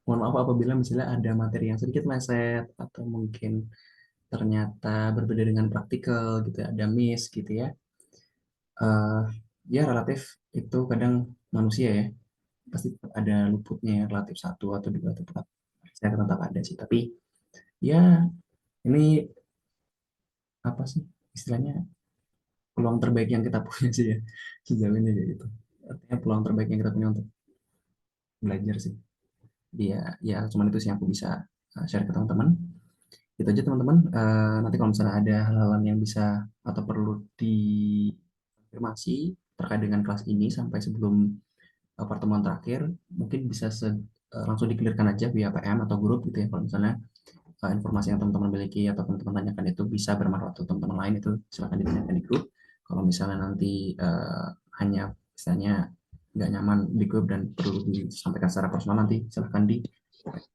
mohon maaf apabila misalnya ada materi yang sedikit meleset atau mungkin ternyata berbeda dengan praktikal gitu ya, ada miss gitu ya. Eh, ya relatif itu kadang manusia ya, pasti ada luputnya ya, relatif satu atau dua atau empat. Saya tetap ada sih, tapi ya ini apa sih istilahnya, peluang terbaik yang kita punya sih ya sejauh ini kayak gitu. Artinya peluang terbaik yang kita punya untuk belajar sih. Dia ya cuman itu sih yang aku bisa share ke teman-teman. Itu aja teman-teman. Nanti kalau misalnya ada hal-hal yang bisa atau perlu dikonfirmasi terkait dengan kelas ini sampai sebelum pertemuan terakhir, mungkin bisa langsung dikelirkan aja via PM atau grup gitu ya. Kalau misalnya informasi yang teman-teman miliki atau teman-teman tanyakan itu bisa bermanfaat untuk teman-teman lain, itu silakan ditanyakan di grup. Kalau misalnya nanti hanya misalnya nggak nyaman di grup dan perlu disampaikan secara personal, nanti silahkan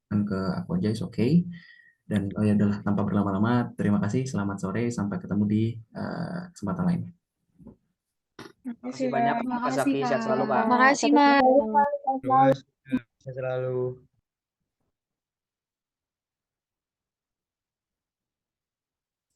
ke aku aja, is okay. Dan ya udahlah, tanpa berlama-lama, terima kasih, selamat sore, sampai ketemu di kesempatan lain. Makasih banyak Mas Zaki, sehat selalu Pak. Makasih, Mas. Terus, sehat selalu.